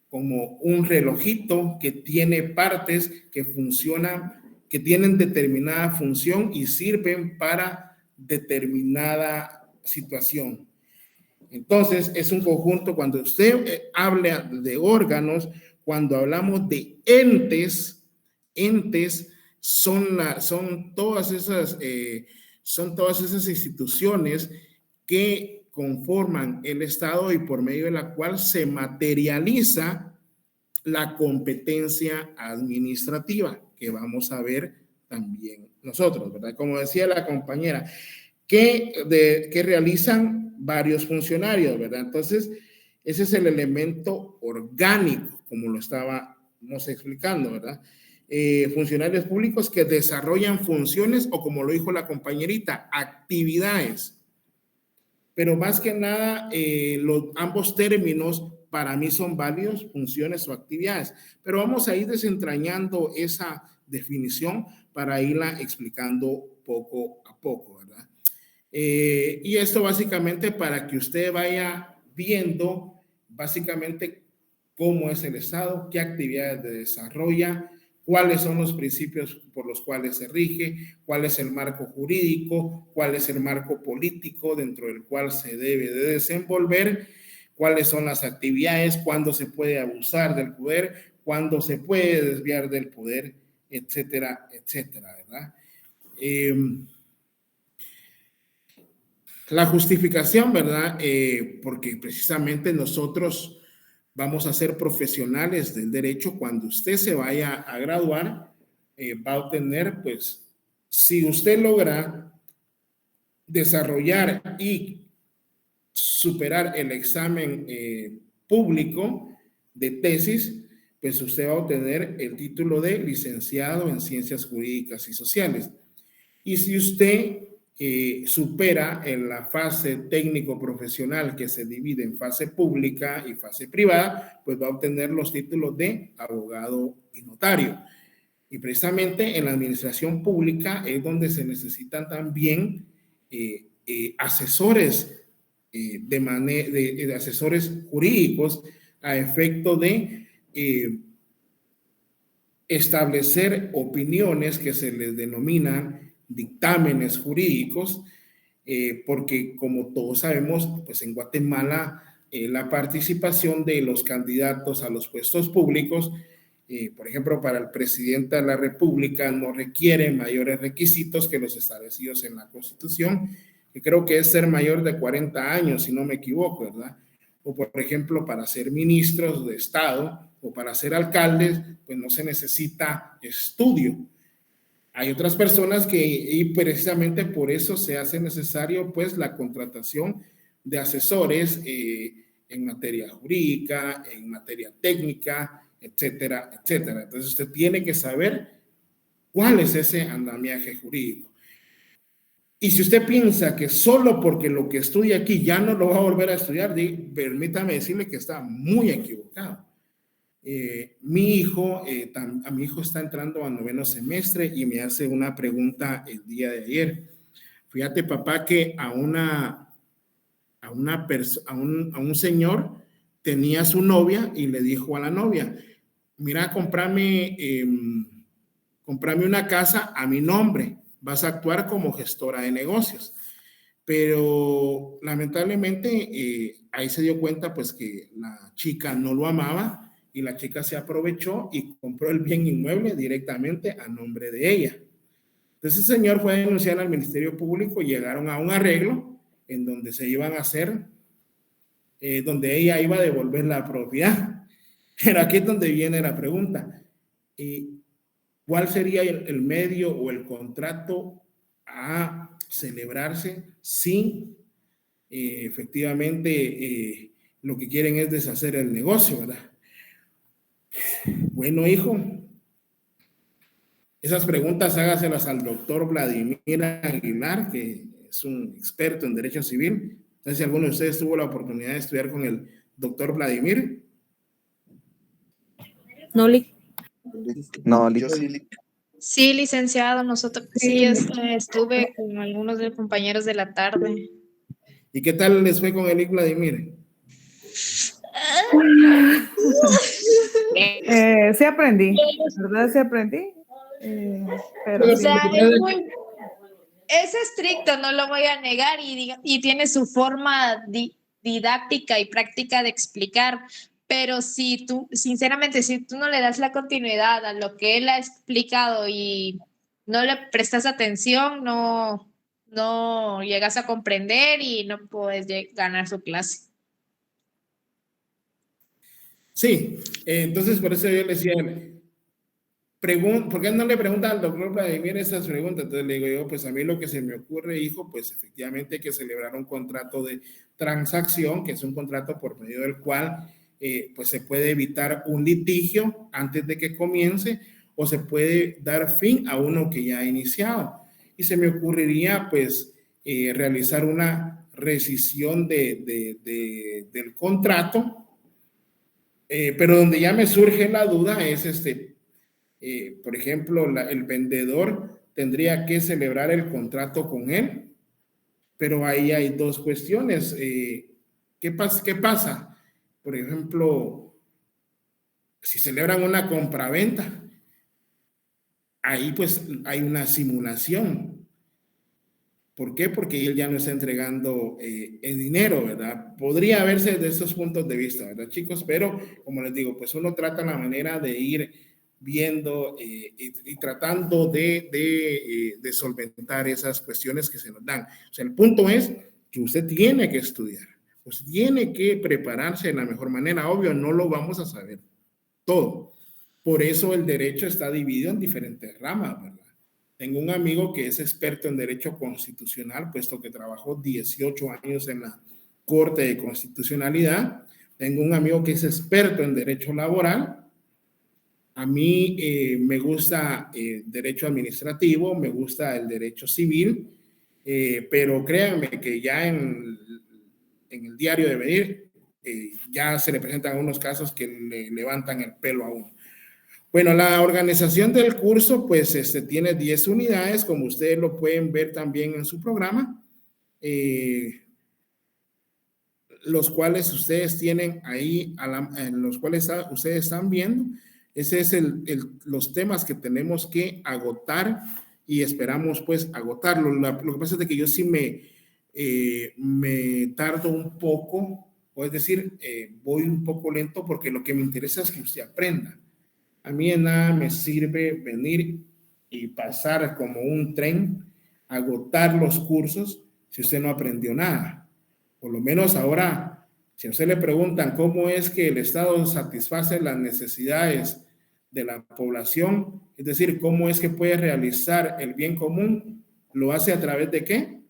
como un relojito que tiene partes que funcionan, que tienen determinada función y sirven para determinada situación. Entonces, es un conjunto. Cuando usted habla de órganos, cuando hablamos de entes son todas esas instituciones que conforman el Estado y por medio de la cual se materializa la competencia administrativa, que vamos a ver también nosotros, ¿verdad? Como decía la compañera, que realizan varios funcionarios, ¿verdad? Entonces, ese es el elemento orgánico, como lo estábamos explicando, ¿verdad? Funcionarios públicos que desarrollan funciones o, como lo dijo la compañerita, actividades. Pero más que nada, ambos términos para mí son válidos, funciones o actividades. Pero vamos a ir desentrañando esa definición para irla explicando poco a poco, ¿verdad? Y esto básicamente para que usted vaya viendo básicamente cómo es el Estado, qué actividades desarrolla, cuáles son los principios por los cuales se rige, cuál es el marco jurídico, cuál es el marco político dentro del cual se debe de desenvolver, cuáles son las actividades, cuándo se puede abusar del poder, cuándo se puede desviar del poder, etcétera, etcétera, ¿verdad? La justificación, ¿verdad? Porque precisamente nosotros vamos a ser profesionales del derecho. Cuando usted se vaya a graduar, va a obtener, pues, si usted logra desarrollar y superar el examen público de tesis, pues usted va a obtener el título de licenciado en Ciencias Jurídicas y Sociales. Y si usted supera en la fase técnico-profesional, que se divide en fase pública y fase privada, pues va a obtener los títulos de abogado y notario. Y precisamente en la administración pública es donde se necesitan también asesores de asesores jurídicos a efecto de establecer opiniones que se les denominan dictámenes jurídicos, porque como todos sabemos, pues en Guatemala la participación de los candidatos a los puestos públicos, por ejemplo, para el presidente de la República no requiere mayores requisitos que los establecidos en la Constitución, que creo que es ser mayor de 40 años, si no me equivoco, ¿verdad? O por ejemplo, para ser ministros de Estado o para ser alcaldes, pues no se necesita estudio. Hay otras personas y precisamente por eso se hace necesario, pues, la contratación de asesores en materia jurídica, en materia técnica, etcétera, etcétera. Entonces usted tiene que saber cuál es ese andamiaje jurídico. Y si usted piensa que solo porque lo que estudia aquí ya no lo va a volver a estudiar, permítame decirle que está muy equivocado. Mi hijo está entrando a 9º semestre y me hace una pregunta el día de ayer. Fíjate, papá, que a un señor tenía su novia y le dijo a la novia, mira, cómprame una casa a mi nombre, vas a actuar como gestora de negocios. Pero lamentablemente ahí se dio cuenta pues que la chica no lo amaba y la chica se aprovechó y compró el bien inmueble directamente a nombre de ella. Entonces el señor fue a denunciar al Ministerio Público y llegaron a un arreglo en donde se iban a hacer, donde ella iba a devolver la propiedad. Pero aquí es donde viene la pregunta. ¿Cuál sería el medio o el contrato a celebrarse si efectivamente lo que quieren es deshacer el negocio, ¿verdad? Bueno, hijo, esas preguntas hágaselas al doctor Vladimir Aguilar, que es un experto en derecho civil. No sé si alguno de ustedes tuvo la oportunidad de estudiar con el doctor Vladimir. No, No, Yo sí, Sí, licenciado, nosotros sí estuve con algunos de los compañeros de la tarde. ¿Y qué tal les fue con el Vladimir? Sí aprendí, ¿verdad? Sí aprendí. Pero O sí. sea, es estricto, no lo voy a negar, y tiene su forma didáctica y práctica de explicar, pero si tú, sinceramente, si tú no le das la continuidad a lo que él ha explicado y no le prestas atención, no llegas a comprender y no puedes ganar su clase. Sí, entonces por eso yo le decía, ¿por qué no le pregunta al doctor Vladimir esas preguntas? Entonces le digo yo, pues a mí lo que se me ocurre, hijo, pues efectivamente hay que celebrar un contrato de transacción, que es un contrato por medio del cual pues se puede evitar un litigio antes de que comience, o se puede dar fin a uno que ya ha iniciado. Y se me ocurriría pues realizar una rescisión del contrato, pero donde ya me surge la duda es por ejemplo, el vendedor tendría que celebrar el contrato con él, pero ahí hay dos cuestiones. ¿Qué pasa? Por ejemplo, si celebran una compraventa, ahí pues hay una simulación. ¿Por qué? Porque él ya no está entregando el dinero, ¿verdad? Podría verse desde esos puntos de vista, ¿verdad, chicos? Pero, como les digo, pues uno trata la manera de ir viendo y tratando de solventar esas cuestiones que se nos dan. O sea, el punto es que usted tiene que estudiar, usted tiene que prepararse de la mejor manera. Obvio, no lo vamos a saber todo. Por eso el derecho está dividido en diferentes ramas, ¿verdad? Tengo un amigo que es experto en derecho constitucional, puesto que trabajó 18 años en la Corte de Constitucionalidad. Tengo un amigo que es experto en derecho laboral. A mí me gusta derecho administrativo, me gusta el derecho civil, pero créanme que ya en el diario de venir ya se le presentan unos casos que le levantan el pelo a uno. Bueno, la organización del curso pues tiene 10 unidades, como ustedes lo pueden ver también en su programa, los cuales ustedes tienen ahí, en los cuales ustedes están viendo. Ese es los temas que tenemos que agotar y esperamos pues agotarlo. Lo que pasa es que yo sí me tardo un poco, o es decir, voy un poco lento porque lo que me interesa es que usted aprenda. A mí de nada me sirve venir y pasar como un tren, agotar los cursos si usted no aprendió nada. Por lo menos ahora, si a usted le preguntan cómo es que el Estado satisface las necesidades de la población, es decir, cómo es que puede realizar el bien común, ¿lo hace a través de qué?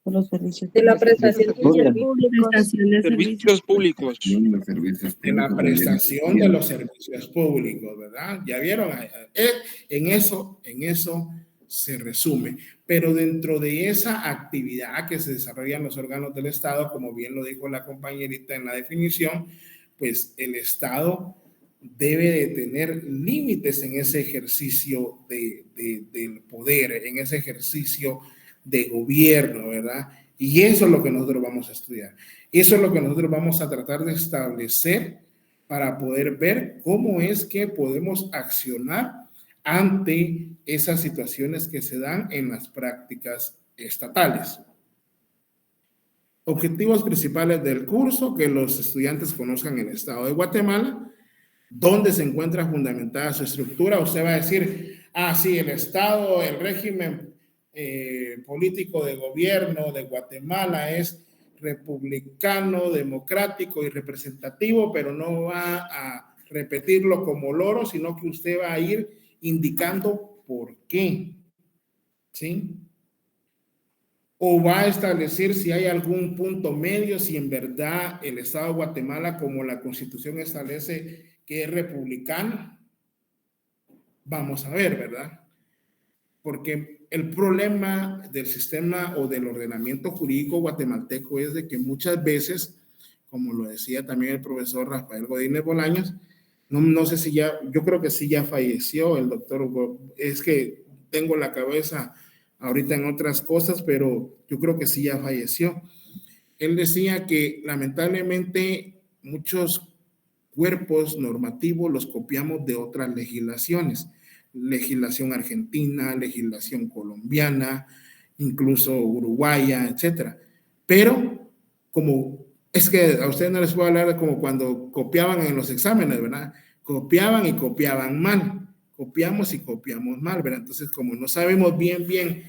Los servicios de la prestación de Servicios públicos. De la prestación de los servicios públicos, ¿verdad? Ya vieron, en eso se resume. Pero dentro de esa actividad que se desarrolla en los órganos del Estado, como bien lo dijo la compañerita en la definición, pues el Estado debe de tener límites en ese ejercicio del poder, en ese ejercicio de gobierno, ¿verdad? Y eso es lo que nosotros vamos a estudiar. Eso es lo que nosotros vamos a tratar de establecer para poder ver cómo es que podemos accionar ante esas situaciones que se dan en las prácticas estatales. Objetivos principales del curso: que los estudiantes conozcan el Estado de Guatemala, dónde se encuentra fundamentada su estructura. Usted va a decir, sí, el Estado, el régimen político de gobierno de Guatemala es republicano, democrático y representativo, pero no va a repetirlo como loro, sino que usted va a ir indicando por qué, ¿sí? o va a establecer si hay algún punto medio, si en verdad el Estado de Guatemala, como la Constitución establece que es republicano. Vamos a ver, ¿verdad? Porque el problema del sistema o del ordenamiento jurídico guatemalteco es de que muchas veces, como lo decía también el profesor Rafael Godínez Bolaños, no sé si ya, yo creo que sí ya falleció el doctor, es que tengo la cabeza ahorita en otras cosas, pero yo creo que sí ya falleció. Él decía que lamentablemente muchos cuerpos normativos los copiamos de otras legislaciones, legislación argentina, legislación colombiana, incluso uruguaya, etcétera. Pero como es que a ustedes no les puedo hablar de como cuando copiaban en los exámenes, ¿verdad? Copiaban y copiaban mal. Copiamos y copiamos mal, ¿verdad? Entonces, como no sabemos bien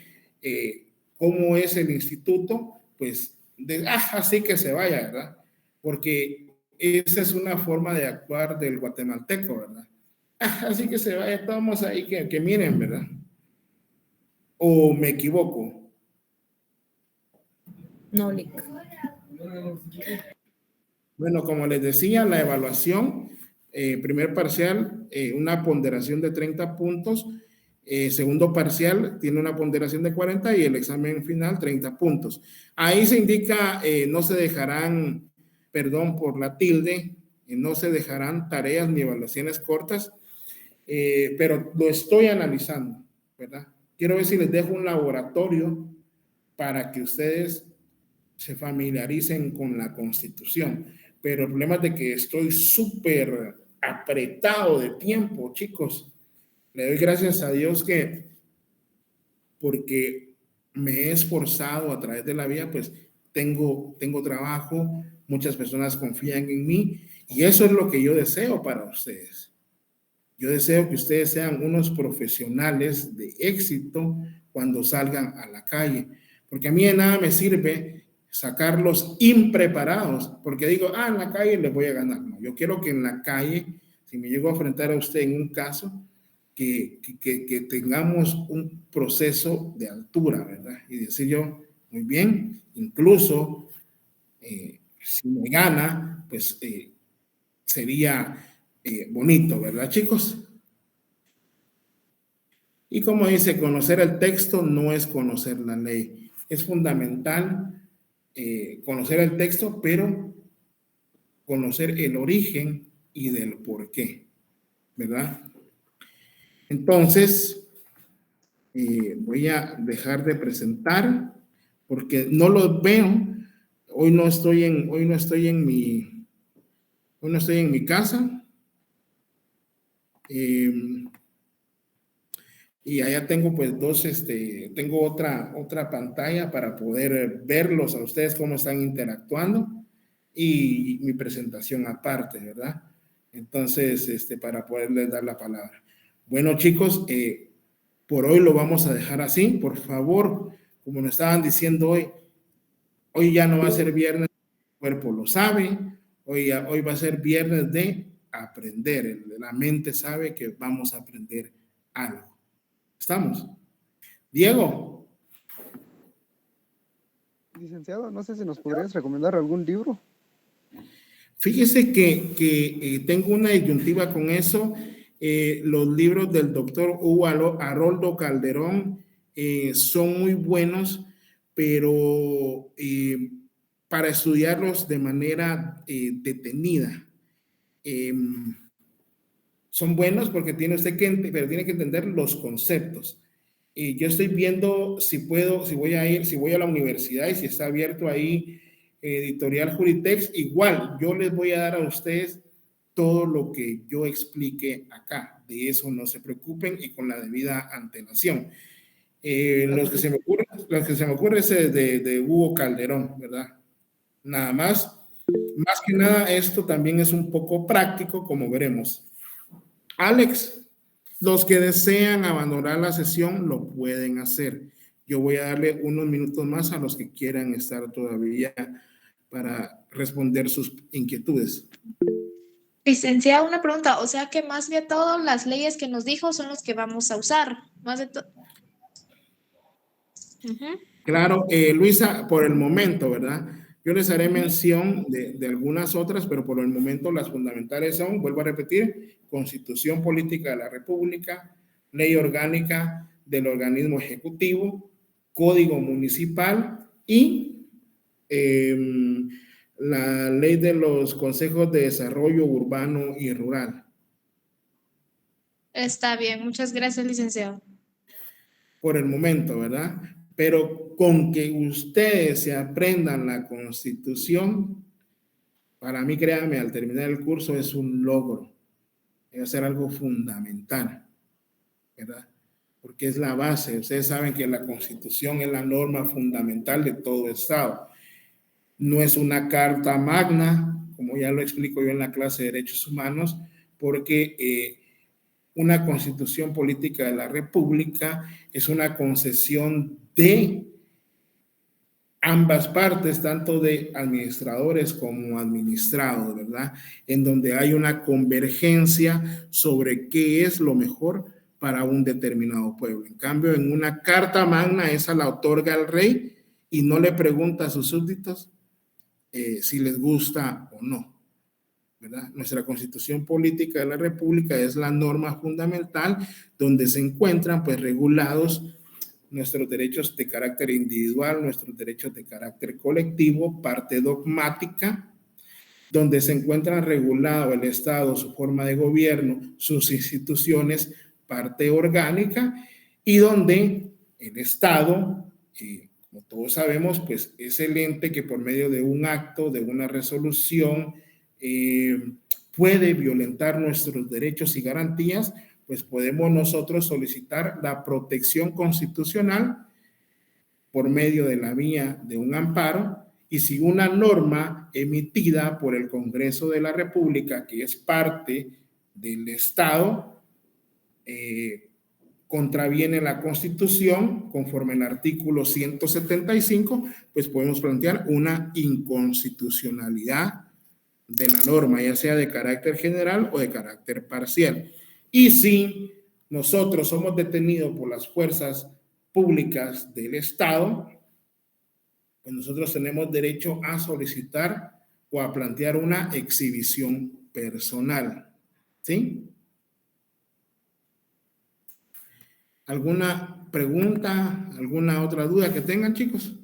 cómo es el instituto, pues, así que se vaya, ¿verdad? Porque esa es una forma de actuar del guatemalteco, ¿verdad? Así que se vaya, estamos ahí que miren, ¿verdad? ¿O me equivoco? No, Lick. Bueno, como les decía, la evaluación, primer parcial, una ponderación de 30 puntos, segundo parcial tiene una ponderación de 40 y el examen final 30 puntos. Ahí se indica, no se dejarán, perdón por la tilde, no se dejarán tareas ni evaluaciones cortas, pero lo estoy analizando, ¿verdad? Quiero ver si les dejo un laboratorio para que ustedes se familiaricen con la Constitución. Pero el problema es de que estoy súper apretado de tiempo, chicos. Le doy gracias a Dios que, porque me he esforzado a través de la vida, pues tengo trabajo, muchas personas confían en mí y eso es lo que yo deseo para ustedes. Yo deseo que ustedes sean unos profesionales de éxito cuando salgan a la calle, porque a mí de nada me sirve sacarlos impreparados, porque digo, en la calle les voy a ganar. No, yo quiero que en la calle, si me llego a enfrentar a usted en un caso, que tengamos un proceso de altura, ¿verdad? Y decir yo, muy bien, incluso si me gana, pues sería bonito, ¿verdad, chicos? Y como dice, conocer el texto no es conocer la ley. Es fundamental conocer el texto, pero conocer el origen y del por qué, ¿verdad? Entonces, voy a dejar de presentar porque no los veo. Hoy no estoy en mi casa. Y allá tengo pues tengo otra pantalla para poder verlos a ustedes cómo están interactuando y mi presentación aparte, ¿verdad? Entonces, para poderles dar la palabra. Bueno, chicos, por hoy lo vamos a dejar así. Por favor, como nos estaban diciendo hoy ya no va a ser viernes, el cuerpo lo sabe, hoy va a ser viernes de aprender. La mente sabe que vamos a aprender algo. ¿Estamos? Diego. Licenciado, no sé si nos podrías recomendar algún libro. Fíjese que tengo una disyuntiva con eso. Los libros del doctor Hugo Haroldo Calderón son muy buenos, pero para estudiarlos de manera detenida. Son buenos porque tiene usted pero tiene que entender los conceptos. Yo estoy viendo si voy a la universidad y si está abierto ahí Editorial Juritex, igual yo les voy a dar a ustedes todo lo que yo explique acá. De eso no se preocupen y con la debida antelación. Los que se me ocurre es de Hugo Calderón, ¿verdad? Nada más. Más que nada, esto también es un poco práctico, como veremos. Alex, los que desean abandonar la sesión lo pueden hacer. Yo voy a darle unos minutos más a los que quieran estar todavía para responder sus inquietudes. Licenciada, una pregunta, o sea que más de todas las leyes que nos dijo son los que vamos a usar, más de todo. Claro, Luisa, por el momento, ¿verdad? Yo les haré mención de algunas otras, pero por el momento las fundamentales son, vuelvo a repetir, Constitución Política de la República, Ley Orgánica del Organismo Ejecutivo, Código Municipal y la Ley de los Consejos de Desarrollo Urbano y Rural. Está bien, muchas gracias, licenciado. Por el momento, ¿verdad? Pero con que ustedes se aprendan la Constitución, para mí, créanme, al terminar el curso es un logro. Va a ser algo fundamental, ¿verdad? Porque es la base. Ustedes saben que la Constitución es la norma fundamental de todo Estado. No es una carta magna, como ya lo explico yo en la clase de Derechos Humanos, porque una Constitución Política de la República es una concesión de ambas partes, tanto de administradores como administrados, ¿verdad? En donde hay una convergencia sobre qué es lo mejor para un determinado pueblo. En cambio, en una carta magna, esa la otorga el rey y no le pregunta a sus súbditos si les gusta o no, ¿verdad? Nuestra Constitución Política de la República es la norma fundamental donde se encuentran pues regulados nuestros derechos de carácter individual, nuestros derechos de carácter colectivo, parte dogmática, donde se encuentra regulado el Estado, su forma de gobierno, sus instituciones, parte orgánica, y donde el Estado, como todos sabemos, pues es el ente que por medio de un acto, de una resolución, puede violentar nuestros derechos y garantías, pues podemos nosotros solicitar la protección constitucional por medio de la vía de un amparo, y si una norma emitida por el Congreso de la República, que es parte del Estado, contraviene la Constitución, conforme al artículo 175, pues podemos plantear una inconstitucionalidad de la norma, ya sea de carácter general o de carácter parcial. Y si nosotros somos detenidos por las fuerzas públicas del Estado, pues nosotros tenemos derecho a solicitar o a plantear una exhibición personal. ¿Sí? ¿Alguna pregunta, alguna otra duda que tengan, chicos?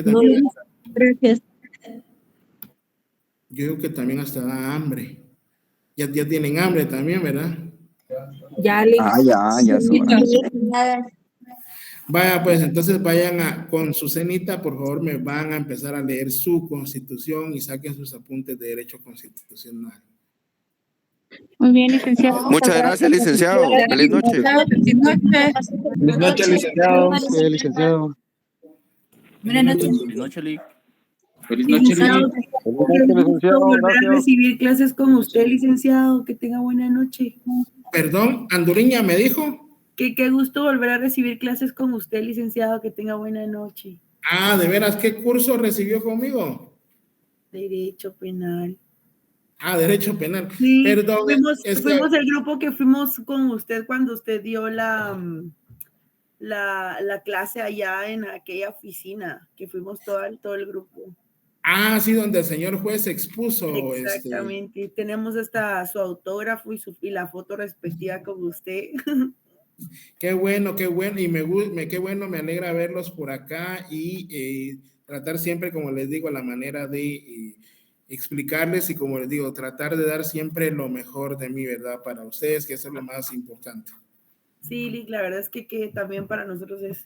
No, gracias. Yo digo que también hasta da hambre. Ya tienen hambre también, ¿verdad? Ya, ya. Vaya, pues entonces vayan con su cenita, por favor, me van a empezar a leer su Constitución y saquen sus apuntes de derecho constitucional. Muy bien, licenciado. Muchas gracias, licenciado. Feliz noche. Buenas noches, licenciado. Licenciado. Buenas noches. Feliz noche, Lic. Feliz noche, Licenciado, Lic. qué gusto volver a recibir clases con usted, licenciado. Que tenga buena noche. Perdón, Anduriña me dijo. Que qué gusto volver a recibir clases con usted, licenciado. Que tenga buena noche. Ah, ¿de veras qué curso recibió conmigo? Derecho penal. Ah, derecho penal. Sí, perdón. Fuimos el grupo que fuimos con usted cuando usted dio la clase allá en aquella oficina, que fuimos todo el grupo. Ah, sí, donde el señor juez expuso. Exactamente. Tenemos hasta su autógrafo y la foto respectiva con usted. Qué bueno, qué bueno. Y qué bueno, me alegra verlos por acá y tratar siempre, como les digo, la manera de explicarles y, como les digo, tratar de dar siempre lo mejor de mí, ¿verdad? Para ustedes, que eso es lo más importante. Sí, Lic, la verdad es que también para nosotros es